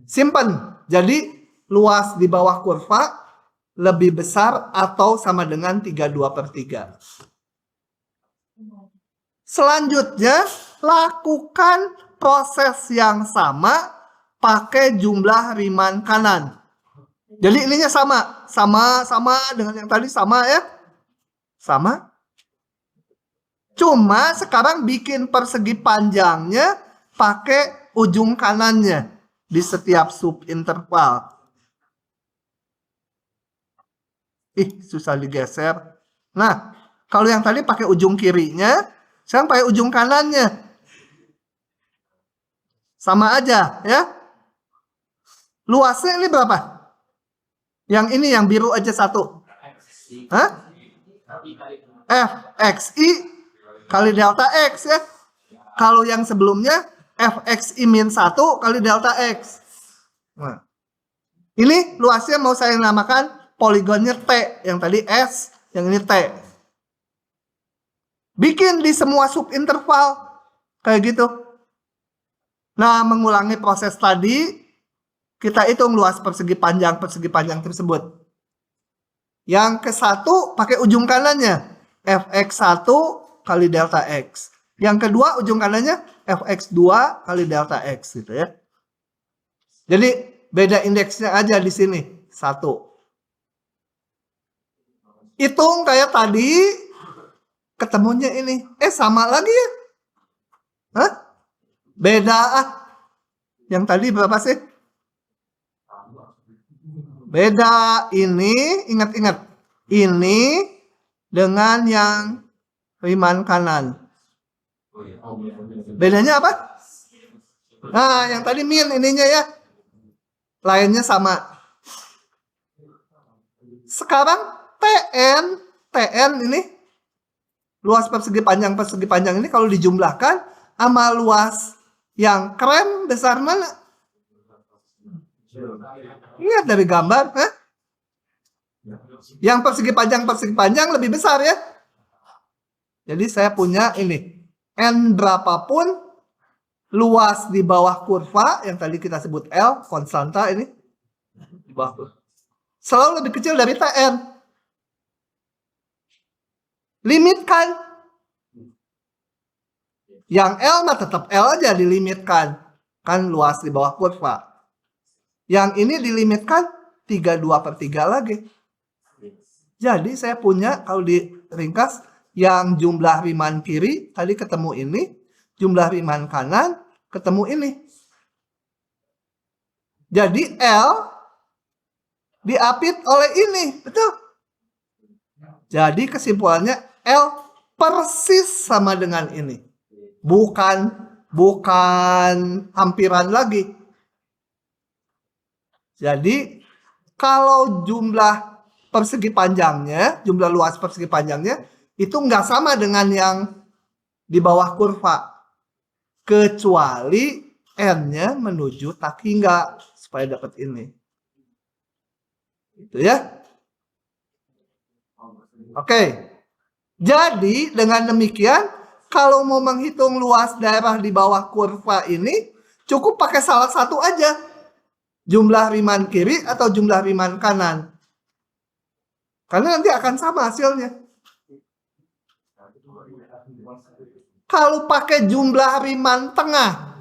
A: Simpan. Jadi luas di bawah kurva lebih besar atau sama dengan 32/3. Selanjutnya, lakukan proses yang sama pakai jumlah Riemann kanan. Jadi ininya sama dengan yang tadi, sama ya. Sama. Cuma sekarang bikin persegi panjangnya pakai ujung kanannya di setiap subinterval. Susah digeser. Nah, kalau yang tadi pakai ujung kirinya, sekarang pakai ujung kanannya. Sama aja, ya. Luasnya ini berapa? Yang ini yang biru aja 1. Hah? Fxi kali delta X ya. Kalau yang sebelumnya Fxi min 1 kali delta X. Nah, ini luasnya mau saya namakan poligonnya T. Yang tadi S, yang ini T. Bikin di semua subinterval kayak gitu. Nah, mengulangi proses tadi, kita hitung luas persegi panjang tersebut. Yang ke 1 pakai ujung kanannya, Fx1 kali delta X. Yang kedua ujung kanannya Fx2 kali delta X gitu ya. Jadi beda indeksnya aja di sini, 1. Hitung kayak tadi, ketemunya ini. Sama lagi ya. Hah? Beda Yang tadi berapa sih? Beda ini, ingat-ingat. Ini dengan yang Riemann kanan. Bedanya apa? Nah, yang tadi min ininya ya. Lainnya sama. Sekarang TN ini luas persegi panjang ini kalau dijumlahkan sama luas yang krem besar mana? Lihat dari gambar, Yang persegi panjang lebih besar ya. Jadi saya punya ini N berapapun luas di bawah kurva yang tadi kita sebut L, konstanta ini di bawah kurva, selalu lebih kecil dari TN. Limitkan. Yang L mah tetap L aja dilimitkan. Kan luas di bawah kurva. Yang ini dilimitkan 32/3 lagi. Jadi saya punya, kalau diringkas, yang jumlah Riemann kiri tadi ketemu ini, jumlah Riemann kanan ketemu ini. Jadi L diapit oleh ini, betul? Jadi kesimpulannya L persis sama dengan ini. Bukan hampiran lagi. Jadi kalau jumlah persegi panjangnya, jumlah luas persegi panjangnya itu nggak sama dengan yang di bawah kurva. Kecuali N-nya menuju tak hingga supaya dapat ini. Itu ya. Oke. Jadi dengan demikian, kalau mau menghitung luas daerah di bawah kurva ini, cukup pakai salah satu aja. Jumlah Riemann kiri atau jumlah Riemann kanan. Karena nanti akan sama hasilnya. Kalau pakai jumlah Riemann tengah,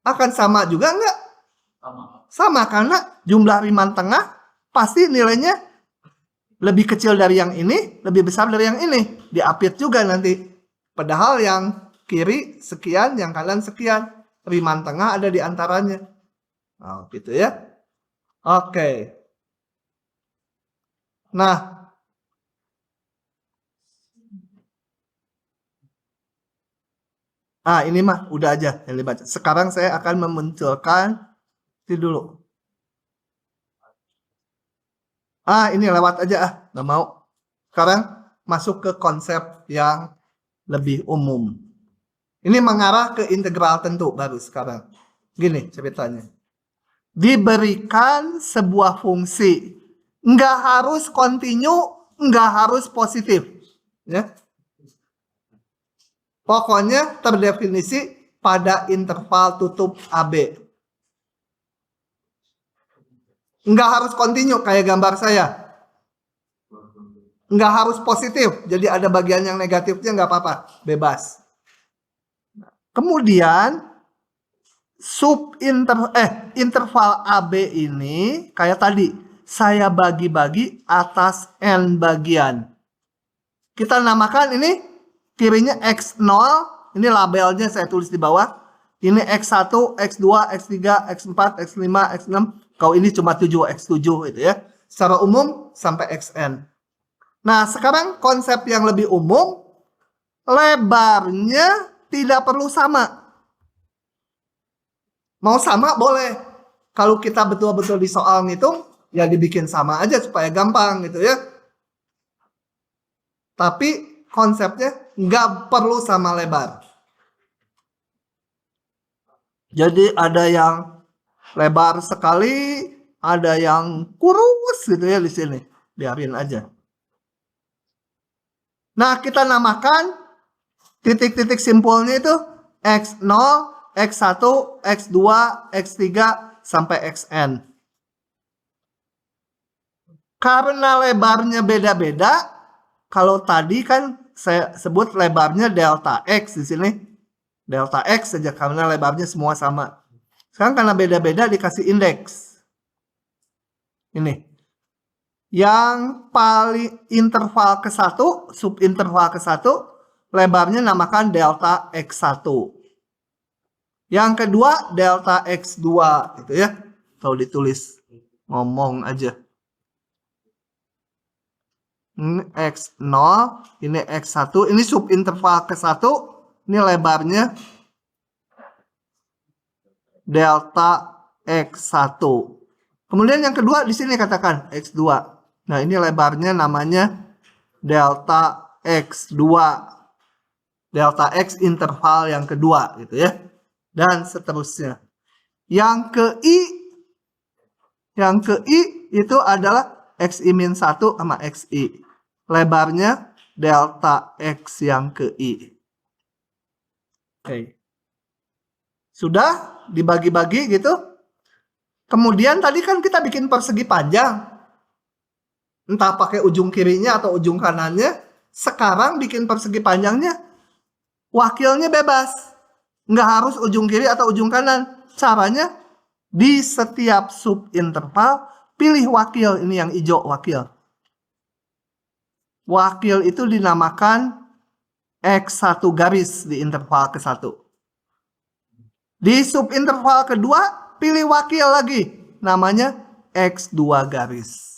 A: akan sama juga enggak? Sama, karena jumlah Riemann tengah pasti nilainya lebih kecil dari yang ini, lebih besar dari yang ini. Diapit juga nanti. Padahal yang kiri sekian, yang kanan sekian. Riemann tengah ada di antaranya. Oh, gitu ya. Oke. Nah, ini mah udah aja yang dibaca. Sekarang saya akan memunculkan itu dulu. Ini lewat aja nggak mau. Sekarang masuk ke konsep yang lebih umum. Ini mengarah ke integral tentu baru sekarang. Gini ceritanya. Diberikan sebuah fungsi Nggak harus continue, nggak harus positif. Ya. Pokoknya terdefinisi pada interval tutup AB. Nggak harus continue kayak gambar saya. Nggak harus positif, jadi ada bagian yang negatifnya nggak apa-apa, bebas. Kemudian interval AB ini kayak tadi, saya bagi-bagi atas N bagian. Kita namakan ini kirinya X0, ini labelnya saya tulis di bawah. Ini X1, X2, X3, X4, X5, X6. Kalau ini cuma 7, X7 itu ya. Secara umum sampai Xn. Nah, sekarang konsep yang lebih umum, lebarnya tidak perlu sama. Mau sama boleh. Kalau kita betul-betul di soal ngitung, ya dibikin sama aja supaya gampang gitu ya. Tapi konsepnya nggak perlu sama lebar. Jadi ada yang lebar sekali, ada yang kurus gitu ya di sini. Biarin aja. Nah, kita namakan titik-titik simpulnya itu X0, X1, X2, X3, sampai Xn. Karena lebarnya beda-beda, kalau tadi kan saya sebut lebarnya delta X di sini. Delta X saja karena lebarnya semua sama. Sekarang karena beda-beda dikasih indeks. Ini. Yang paling interval ke-1, subinterval ke-1, lebarnya namakan delta X1. Yang kedua delta X2 gitu ya. Kalau ditulis ngomong aja. Ini X0, ini X1, ini subinterval ke-1, ini lebarnya delta X1. Kemudian yang kedua di sini katakan X2. Nah, ini lebarnya namanya delta X2. Delta X interval yang kedua gitu ya. Dan seterusnya. Yang ke I itu adalah XI-1 sama XI. Lebarnya delta X yang ke I. Oke. Sudah dibagi-bagi gitu. Kemudian tadi kan kita bikin persegi panjang. Entah pakai ujung kirinya atau ujung kanannya. Sekarang bikin persegi panjangnya, wakilnya bebas. Nggak harus ujung kiri atau ujung kanan. Caranya, di setiap subinterval, pilih wakil. Ini yang hijau, wakil. Wakil itu dinamakan X1 garis di interval ke-1. Di subinterval kedua, pilih wakil lagi. Namanya X2 garis.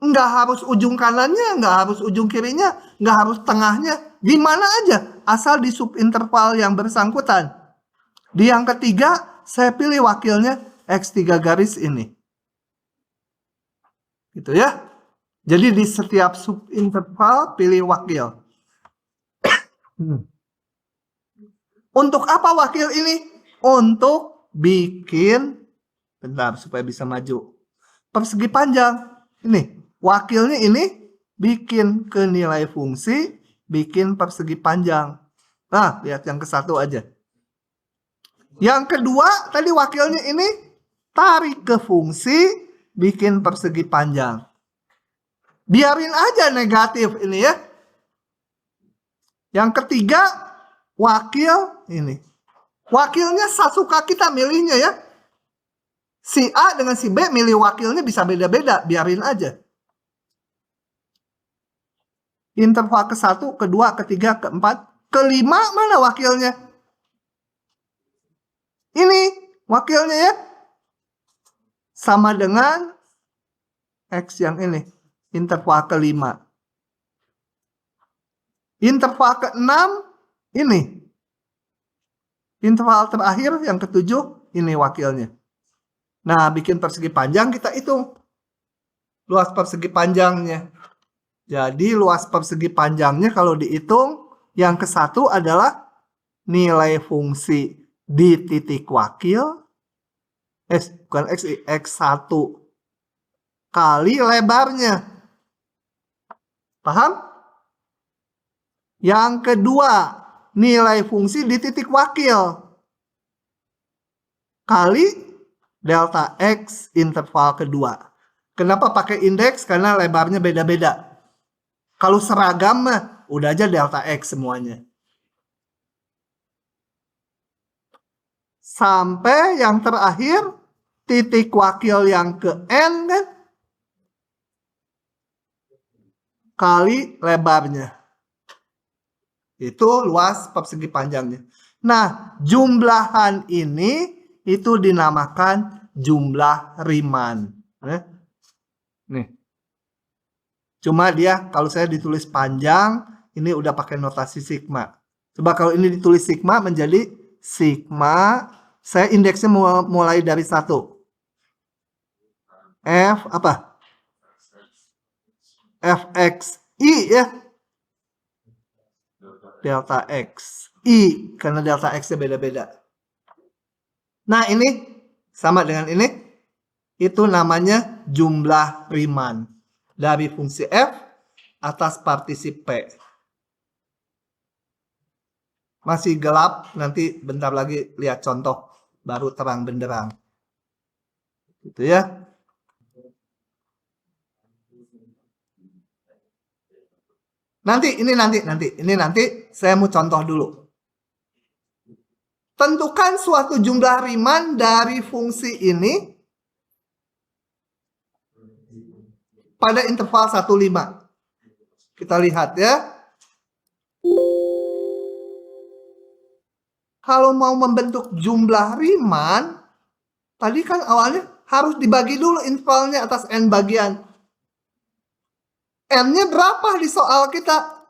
A: Nggak harus ujung kanannya, nggak harus ujung kirinya, nggak harus tengahnya. Di mana aja, asal di subinterval yang bersangkutan. Di yang ketiga, saya pilih wakilnya X3 garis ini. Gitu ya. Jadi di setiap subinterval, pilih wakil. Untuk apa wakil ini? Untuk bikin, bentar supaya bisa maju, persegi panjang. Ini. Wakilnya ini bikin ke nilai fungsi, bikin persegi panjang. Nah, lihat yang ke-1 aja. Yang kedua, tadi wakilnya ini tarik ke fungsi, bikin persegi panjang. Biarin aja negatif ini ya. Yang ketiga, wakil ini. Wakilnya suka kita milihnya ya. Si A dengan si B milih wakilnya bisa beda-beda, biarin aja. Interval ke-1, kedua, ketiga, keempat, kelima mana wakilnya? Ini wakilnya ya. Sama dengan X yang ini. Interval ke-5. Interval ke-6 ini. Interval terakhir yang ke-7 ini wakilnya. Nah, bikin persegi panjang kita hitung. Luas persegi panjangnya. Jadi luas persegi panjangnya kalau dihitung, yang ke-1 adalah nilai fungsi di titik wakil. Bukan X1 kali lebarnya. Paham? Yang kedua, nilai fungsi di titik wakil kali delta X interval kedua. Kenapa pakai indeks? Karena lebarnya beda-beda. Kalau seragam mah udah aja delta X semuanya. Sampai yang terakhir, titik wakil yang ke N kan? Kali lebarnya. Itu luas persegi panjangnya. Nah, jumlahan ini itu dinamakan jumlah Riemann. Nih. Cuma dia kalau saya ditulis panjang, ini udah pakai notasi sigma. Coba kalau ini ditulis sigma menjadi sigma, saya indeksnya mulai dari 1. F apa? Fxi ya. Delta X. I, karena delta X-nya beda-beda. Nah, ini sama dengan ini. Itu namanya jumlah Riemann. Dari fungsi F atas partisi P. Masih gelap, nanti bentar lagi lihat contoh. Baru terang benderang. Gitu ya. Ini nanti saya mau contoh dulu. Tentukan suatu jumlah Riemann dari fungsi ini pada interval 1,5. Kita lihat ya. Kalau mau membentuk jumlah Riemann, tadi kan awalnya harus dibagi dulu intervalnya atas N bagian. N-nya berapa di soal kita?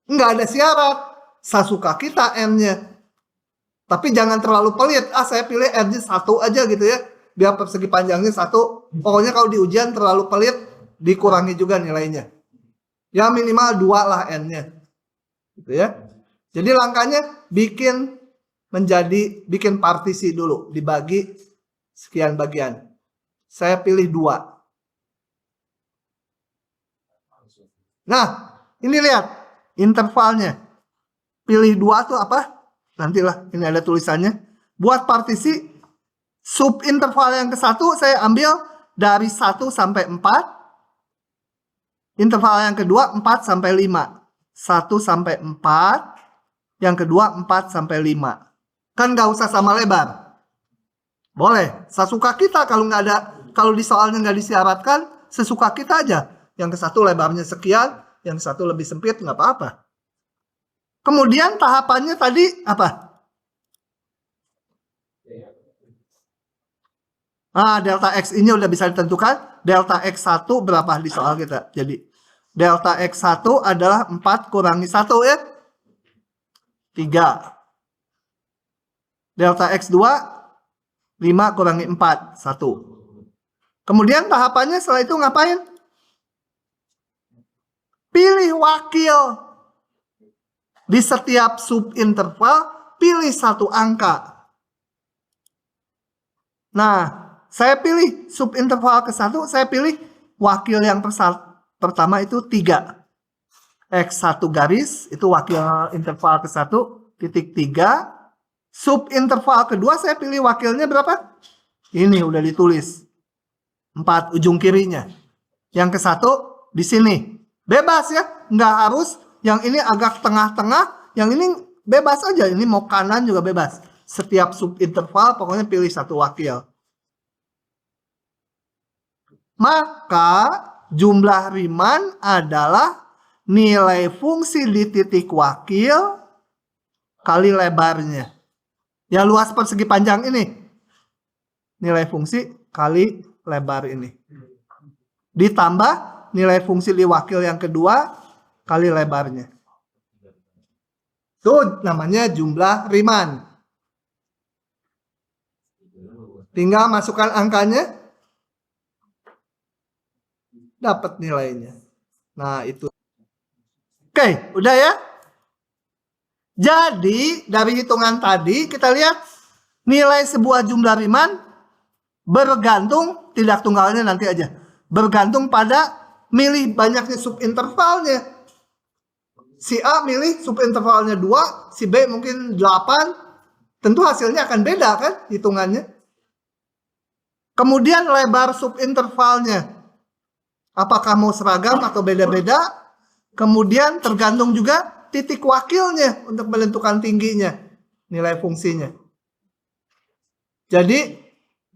A: Nggak ada syarat. Sesuka kita N-nya. Tapi jangan terlalu pelit. Saya pilih N-nya 1 aja gitu ya. Biar persegi panjangnya 1. Pokoknya kalau di ujian terlalu pelit, dikurangi juga nilainya. Ya minimal 2 lah N-nya. Gitu ya. Jadi langkahnya bikin partisi dulu. Dibagi sekian bagian. Saya pilih 2. Nah, ini lihat intervalnya. Pilih 2 tuh apa? Nantilah, ini ada tulisannya. Buat partisi subinterval yang ke-1 saya ambil dari 1 sampai 4. Interval yang kedua 4 sampai 5. 1 sampai 4. Yang kedua 4 sampai 5. Kan nggak usah sama lebar. Boleh, sesuka kita kalau di soalnya nggak disyaratkan, sesuka kita aja. Yang ke-1 lebarnya sekian, yang ke-1 lebih sempit, nggak apa-apa. Kemudian tahapannya tadi apa? Delta X ini udah bisa ditentukan. Delta X1 berapa di soal kita? Jadi, delta X1 adalah 4 kurangi 1 ya. 3. Delta X2, 5 kurangi 4, 1. Kemudian tahapannya setelah itu ngapain? Pilih wakil. Di setiap subinterval, pilih 1 angka. Nah, saya pilih subinterval ke-1, saya pilih wakil yang pertama itu 3. X1 garis, itu wakil interval ke-1, titik 3. Subinterval kedua, saya pilih wakilnya berapa? Ini udah ditulis. 4 ujung kirinya. Yang ke-1 di sini. Bebas ya, nggak harus yang ini agak tengah-tengah, yang ini bebas aja, ini mau kanan juga bebas. Setiap subinterval pokoknya pilih 1 wakil. Maka jumlah Riemann adalah nilai fungsi di titik wakil kali lebarnya. Ya luas persegi panjang ini. Nilai fungsi kali lebar ini. Ditambah nilai fungsi di wakil yang kedua kali lebarnya. Itu namanya jumlah Riemann. Tinggal masukkan angkanya, dapat nilainya. Nah, itu. Oke, udah ya? Jadi, dari hitungan tadi kita lihat nilai sebuah jumlah Riemann bergantung tidak tunggalnya nanti aja. Bergantung pada milih banyaknya subintervalnya. Si A milih subintervalnya 2, si B mungkin 8. Tentu hasilnya akan beda kan hitungannya. Kemudian lebar subintervalnya. Apakah mau seragam atau beda-beda? Kemudian tergantung juga titik wakilnya untuk menentukan tingginya, nilai fungsinya. Jadi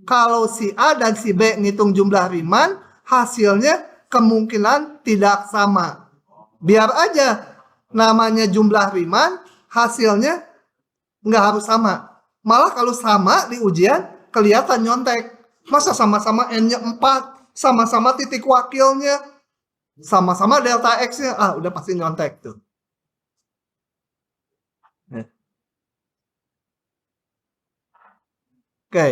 A: kalau si A dan si B ngitung jumlah Riemann, hasilnya kemungkinan tidak sama. Biar aja namanya jumlah Riemann, hasilnya nggak harus sama. Malah kalau sama di ujian, kelihatan nyontek. Masa sama-sama N-nya 4, sama-sama titik wakilnya, sama-sama delta X-nya, udah pasti nyontek tuh. Oke.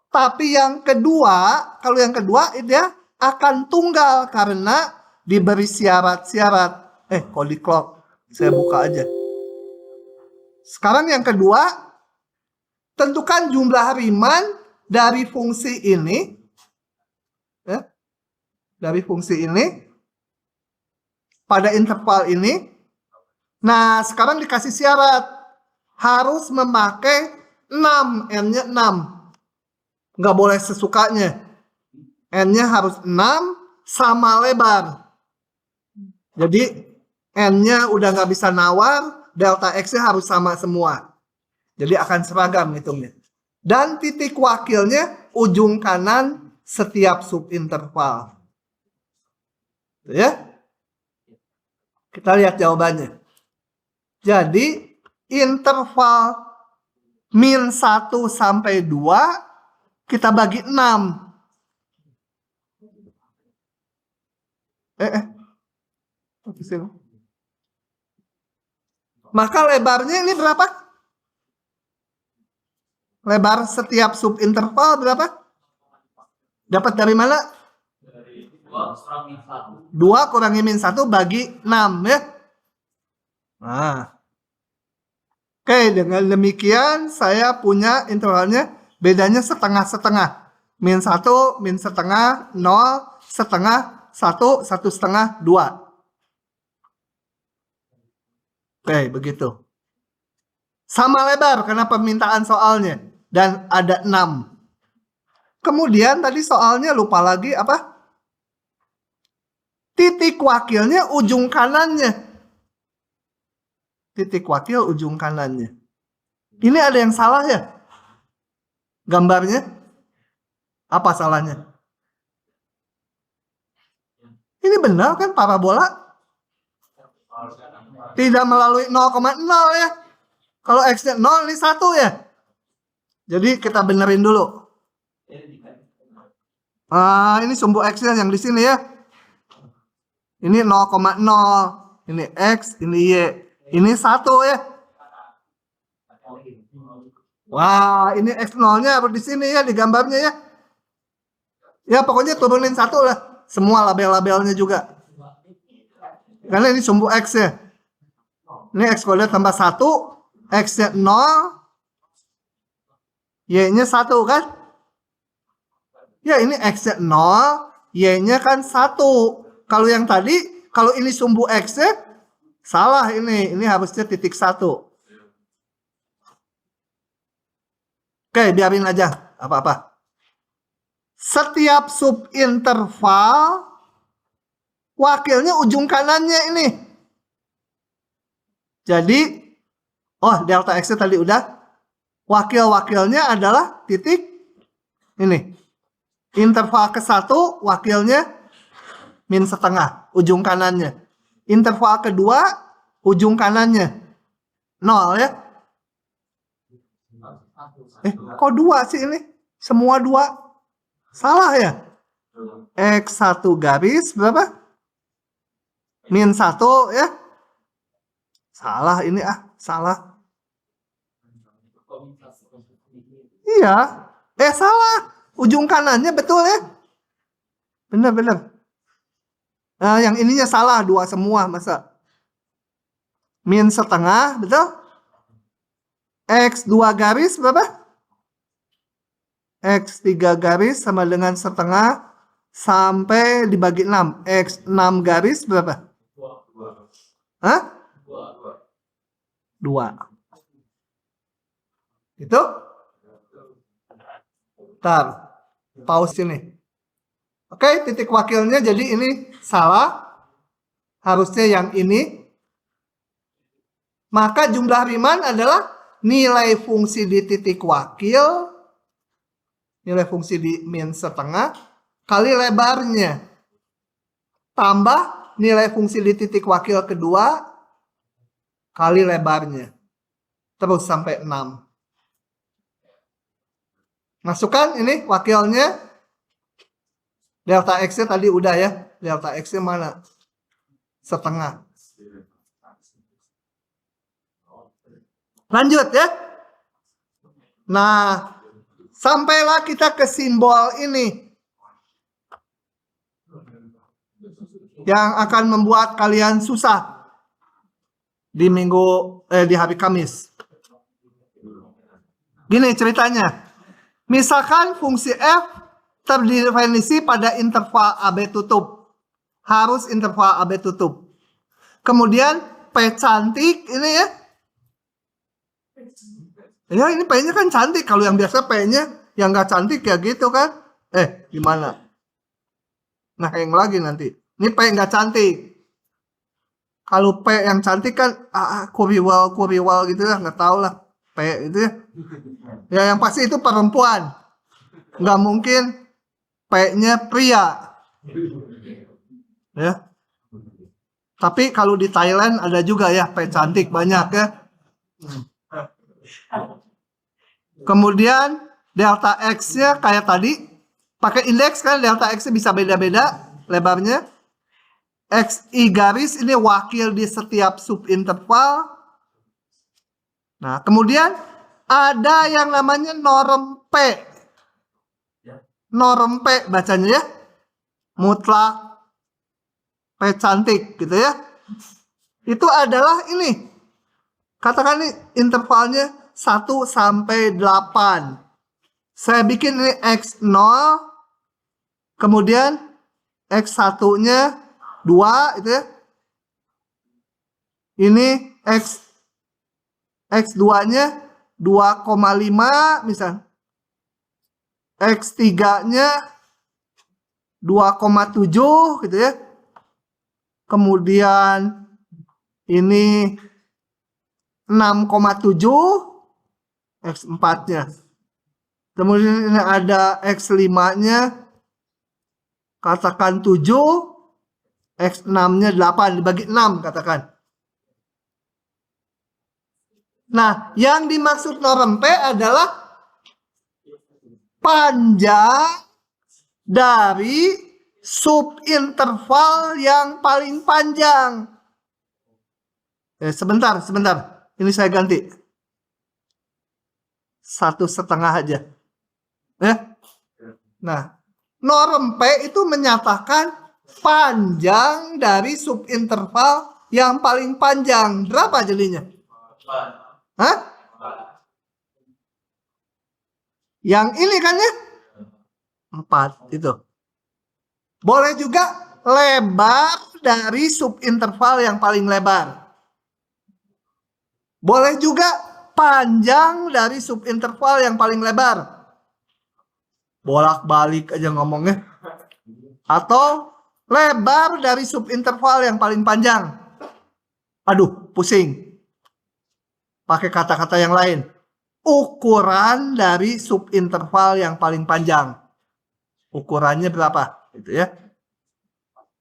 A: Tapi yang kedua, kalau yang kedua dia akan tunggal karena diberi syarat-syarat. Kalau di clock saya buka aja. Sekarang yang kedua, tentukan jumlah Riemann dari fungsi ini. Dari fungsi ini pada interval ini. Nah, sekarang dikasih syarat. Harus memakai 6, N-nya 6. Nggak boleh sesukanya. N-nya harus 6 sama lebar. Jadi N-nya udah nggak bisa nawar, delta X-nya harus sama semua. Jadi akan seragam hitungnya. Dan titik wakilnya ujung kanan setiap subinterval. Ya. Kita lihat jawabannya. Jadi interval min 1 sampai 2 kita bagi 6. Maka lebarnya ini berapa? Lebar setiap subinterval berapa? Dapat dari mana? 2 kurangi min 1 bagi 6 ya. Nah. Oke, dengan demikian saya punya intervalnya bedanya setengah-setengah. Min 1, min setengah, 0, setengah, 1, 1,5, 2. Oke, begitu. Sama lebar karena permintaan soalnya. Dan ada 6. Kemudian tadi soalnya lupa lagi apa? Titik wakilnya ujung kanannya. Titik wakil ujung kanannya. Ini ada yang salah ya? Gambarnya? Apa salahnya? Ini benar kan parabola? Tidak melalui 0,0 ya. Kalau X-nya 0 ini 1 ya. Jadi kita benerin dulu. Ini sumbu X-nya yang di sini ya. Ini 0,0. Ini X, ini Y. Ini 1 ya. Wah, ini X0-nya harus di sini ya, di gambarnya ya. Ya, pokoknya turunin 1 lah. Semua label-labelnya juga. Karena ini sumbu X ya. Ini X kuadrat tambah 1. X-nya 0. Y-nya 1 kan? Ya, ini X-nya 0. Y-nya kan 1. Kalau yang tadi, kalau ini sumbu X-nya, salah ini. Ini harusnya titik 1. Oke, biarin aja. Apa-apa. Setiap subinterval, wakilnya ujung kanannya ini. Jadi, delta X-nya tadi udah. Wakil-wakilnya adalah titik ini. Interval ke-1, wakilnya min setengah, ujung kanannya. Interval kedua, ujung kanannya 0 ya. Kok 2 sih ini? Semua 2. Salah ya? X1 garis berapa? Min 1 ya. Salah ini salah. Iya. Salah. Ujung kanannya betul ya. Benar-benar. Nah, yang ininya salah 2 semua masa. Min setengah, betul? X2 garis berapa? X3 garis sama dengan setengah sampai dibagi 6. X6 garis berapa? Hah? 2. Itu? Bentar. Pause ini. Oke, titik wakilnya jadi ini salah. Harusnya yang ini. Maka jumlah Riemann adalah nilai fungsi di titik wakil, nilai fungsi di min setengah, kali lebarnya. Tambah nilai fungsi di titik wakil kedua, kali lebarnya. Terus sampai 6. Masukkan ini wakilnya. Delta X-nya tadi udah ya. Delta X-nya mana? Setengah. Lanjut ya. Nah, sampailah kita ke simbol ini. Yang akan membuat kalian susah di di hari Kamis. Gini ceritanya. Misalkan fungsi f terdefinisi pada interval AB tutup. Harus interval AB tutup. Kemudian P cantik ini ya. Ya ini P-nya kan cantik. Kalau yang biasa P-nya yang nggak cantik ya gitu kan. Gimana? Nah yang lagi nanti. Ini P nggak cantik. Kalau P yang cantik kan kuriwal gitu ya. Nggak tahu lah. P itu ya. Ya yang pasti itu perempuan. Nggak mungkin P-nya pria. Ya. Tapi kalau di Thailand ada juga ya P cantik banyak ya. Kemudian delta X-nya kayak tadi. Pakai indeks kan delta X-nya bisa beda-beda lebarnya. XI garis ini wakil di setiap subinterval. Nah, kemudian ada yang namanya norm P. Norm P bacanya ya. Mutlak P cantik gitu ya. Itu adalah ini. Katakan ini intervalnya 1 sampai 8. Saya bikin ini X0. Kemudian X1-nya 2 itu ya. Ini X2-nya 2,5 misal. X3-nya 2,7 gitu ya. Kemudian ini 6,7 X4-nya. Kemudian ini ada X5-nya katakan 7, X6-nya 8 dibagi 6 katakan. Nah, yang dimaksud norm P adalah panjang dari subinterval yang paling panjang. Sebentar. Ini saya ganti. 1,5 aja. Ya. Nah, norm P itu menyatakan panjang dari subinterval yang paling panjang. Berapa jadinya? Hah? Yang ini kan ya? 4 itu. Boleh juga lebar dari subinterval yang paling lebar. Boleh juga panjang dari subinterval yang paling lebar. Bolak-balik aja ngomongnya. Atau lebar dari subinterval yang paling panjang. Aduh, pusing. Pakai kata-kata yang lain. Ukuran dari subinterval yang paling panjang. Ukurannya berapa? Gitu ya.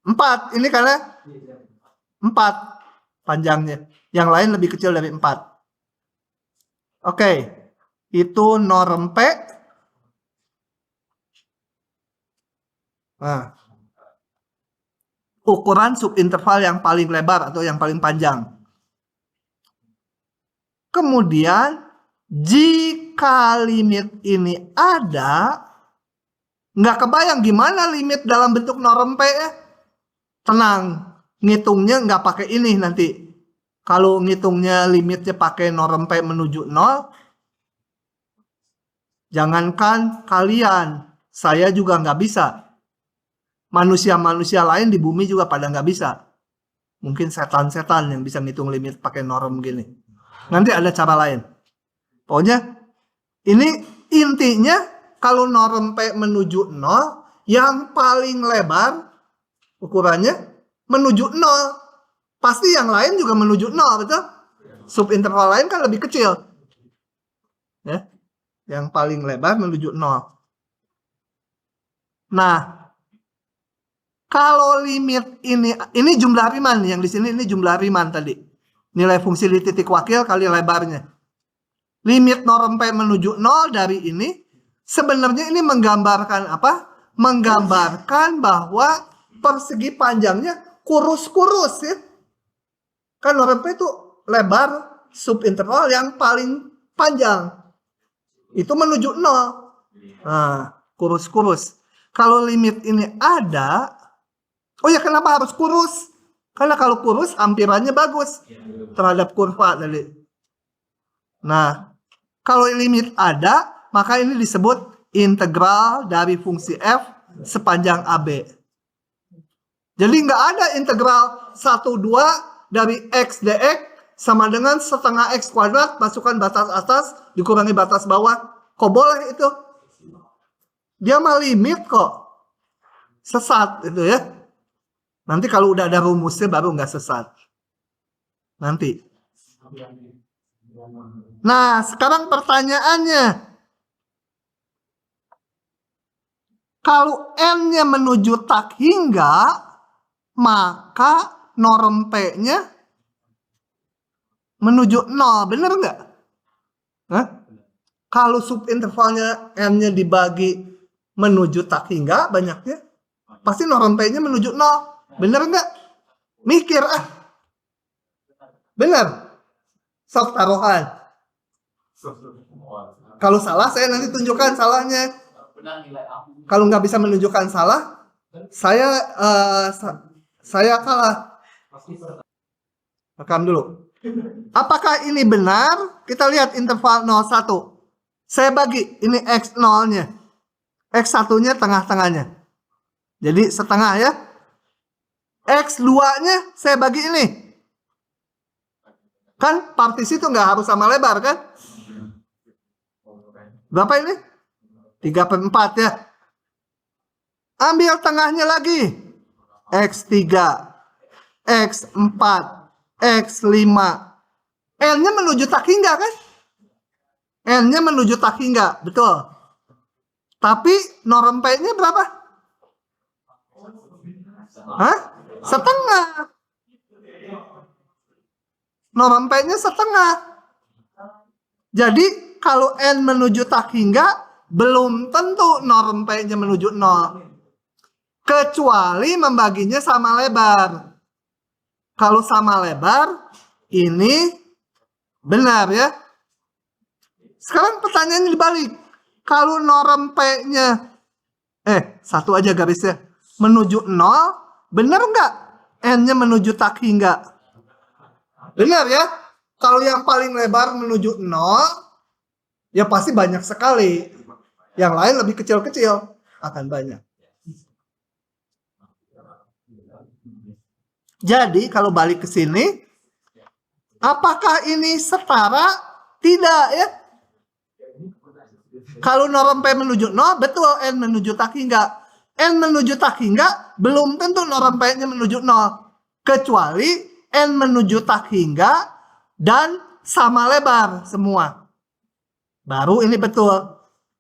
A: 4. Ini karena 4 panjangnya. Yang lain lebih kecil dari 4. Oke. Itu norm P. Nah. Ukuran subinterval yang paling lebar atau yang paling panjang. Kemudian jika limit ini ada, nggak kebayang gimana limit dalam bentuk norm P ya. Tenang, ngitungnya nggak pakai ini nanti. Kalau ngitungnya limitnya pakai norm P menuju 0, Jangankan kalian, saya juga nggak bisa. Manusia-manusia lain di bumi juga pada nggak bisa. Mungkin setan-setan yang bisa ngitung limit pakai norm gini. Nanti ada cara lain. Pokoknya ini intinya kalau norm P menuju 0, yang paling lebar ukurannya menuju 0. Pasti yang lain juga menuju 0, betul? Subinterval lain kan lebih kecil. Ya. Yang paling lebar menuju 0. Nah, kalau limit ini jumlah Riemann, yang di sini ini jumlah Riemann tadi. Nilai fungsi di titik wakil kali lebarnya. Limit norm P menuju 0 dari ini, sebenarnya ini menggambarkan apa? Menggambarkan bahwa persegi panjangnya kurus-kurus ya. Kan norm P itu lebar subinterval yang paling panjang. Itu menuju 0. Nah, kurus-kurus. Kalau limit ini ada, oh ya kenapa harus kurus? Karena kalau kurus ampirannya bagus terhadap kurva tadi. Nah, kalau limit ada, maka ini disebut integral dari fungsi f sepanjang AB. Jadi nggak ada integral 1/2 dari x dx sama dengan setengah x kuadrat masukkan batas atas dikurangi batas bawah. Kok boleh itu? Dia mah limit kok. Sesat itu ya. Nanti kalau udah ada rumusnya baru nggak sesat. Nanti. Nah, sekarang pertanyaannya. Kalau n-nya menuju tak hingga, maka norm P-nya menuju 0. Bener nggak? Kalau subintervalnya n-nya dibagi menuju tak hingga banyaknya, pasti norm P-nya menuju 0. Bener nggak? Mikir ah. Bener. Sok taruhan. Kalau salah saya nanti tunjukkan salahnya. Kalau nggak bisa menunjukkan salah, saya kalah. Rekam dulu. Apakah ini benar? Kita lihat interval 0,1. Saya bagi ini x0-nya. X1-nya tengah-tengahnya. Jadi setengah ya. X2-nya saya bagi ini. Kan partisi itu nggak harus sama lebar kan? Berapa ini? 3/4 ya. Ambil tengahnya lagi. X3, X4, X5. N-nya menuju tak hingga kan? N-nya menuju tak hingga, betul. Tapi norm P-nya berapa? Hah? Setengah. Norm P-nya setengah. Jadi kalau N menuju tak hingga, belum tentu norm P-nya menuju 0. Kecuali membaginya sama lebar. Kalau sama lebar, ini benar ya. Sekarang pertanyaannya dibalik. Kalau norm P-nya, satu aja garisnya, menuju 0, benar nggak N-nya menuju tak hingga? Benar ya. Kalau yang paling lebar menuju 0, ya pasti banyak sekali. Yang lain lebih kecil-kecil akan banyak. Jadi kalau balik ke sini, apakah ini setara? Tidak ya. Kalau norm P menuju 0, betul N menuju tak hingga. N menuju tak hingga, belum tentu norm P-nya menuju 0. Kecuali N menuju tak hingga dan sama lebar semua. Baru ini betul.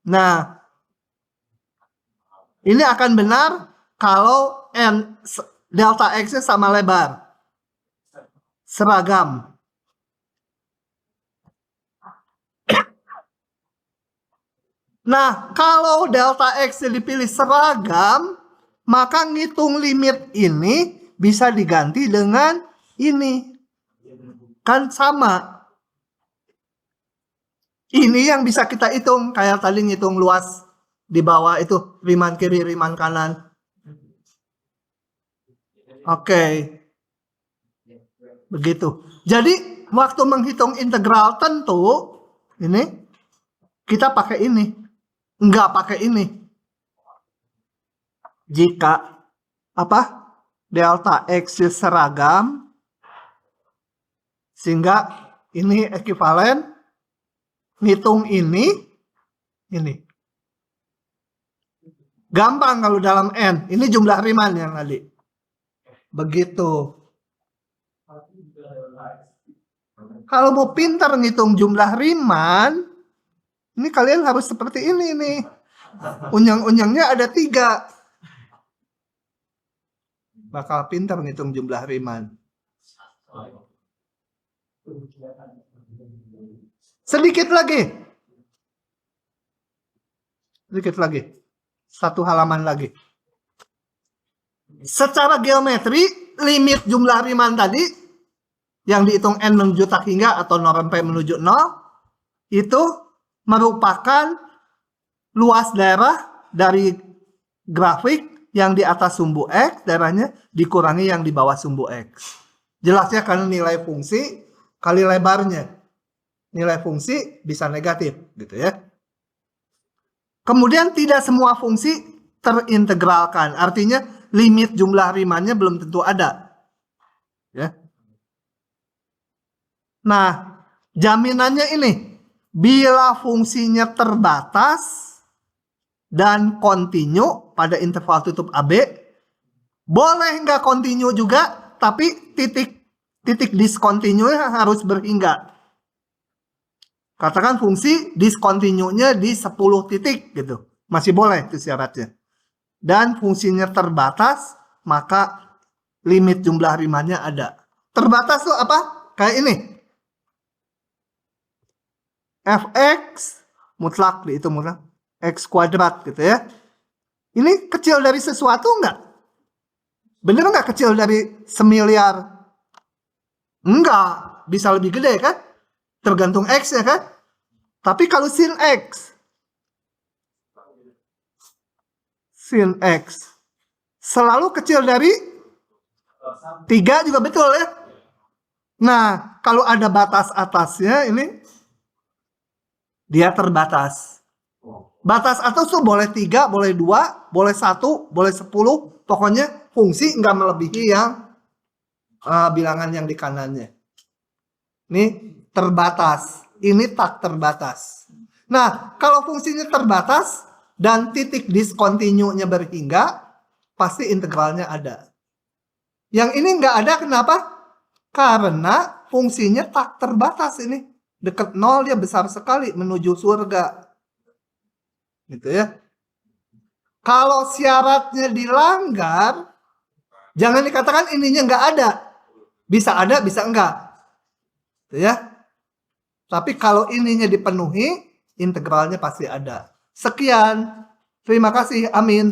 A: Nah, ini akan benar kalau N delta X-nya sama lebar. Seragam. Nah, kalau delta X-nya dipilih seragam, maka ngitung limit ini bisa diganti dengan ini. Kan sama. Ini yang bisa kita hitung. Kayak tadi ngitung luas di bawah itu. Riemann kiri, Riemann kanan. Oke. Begitu. Jadi, waktu menghitung integral tentu, ini, kita pakai ini. Nggak pakai ini. Jika apa? Delta X seragam, sehingga ini ekuivalen, ngitung ini. Gampang kalau dalam N. Ini jumlah Riemann yang tadi. Begitu. Kalau mau pintar ngitung jumlah Riemann, ini kalian harus seperti ini nih. Unyang-unyangnya ada 3. Bakal pintar ngitung jumlah Riemann. Sedikit lagi. Satu halaman lagi. Secara geometri, limit jumlah Riemann tadi, yang dihitung N menuju tak hingga atau 0 sampai menuju 0, itu merupakan luas daerah dari grafik yang di atas sumbu X, daerahnya dikurangi yang di bawah sumbu X. Jelasnya karena nilai fungsi kali lebarnya. Nilai fungsi bisa negatif, gitu ya. Kemudian tidak semua fungsi terintegralkan. Artinya limit jumlah Riemann-nya belum tentu ada. Ya. Nah, jaminannya ini. Bila fungsinya terbatas dan kontinu pada interval tutup AB, boleh nggak kontinu juga, tapi titik diskontinu harus berhingga. Katakan fungsi diskontinunya di 10 titik gitu. Masih boleh itu syaratnya. Dan fungsinya terbatas, maka limit jumlah Riemann-nya ada. Terbatas tuh apa? Kayak ini. Fx mutlak, dihitung mutlak. X kuadrat gitu ya. Ini kecil dari sesuatu enggak? Bener enggak kecil dari semiliar? Enggak. Bisa lebih gede kan? Tergantung X ya kan? Tapi kalau sin X selalu kecil dari 3 juga betul ya. Nah, kalau ada batas atasnya ini dia terbatas. Batas atas tuh boleh 3, boleh 2, boleh 1, boleh 10. Pokoknya fungsi nggak melebihi yang bilangan yang di kanannya. Ini terbatas. Ini tak terbatas. Nah, kalau fungsinya terbatas dan titik diskontinunya berhingga, pasti integralnya ada. Yang ini nggak ada, kenapa? Karena fungsinya tak terbatas ini. Dekat 0 dia besar sekali menuju surga. Gitu ya. Kalau syaratnya dilanggar, jangan dikatakan ininya nggak ada. Bisa ada, bisa enggak. Gitu ya. Tapi kalau ininya dipenuhi, integralnya pasti ada. Sekian. Terima kasih. Amin.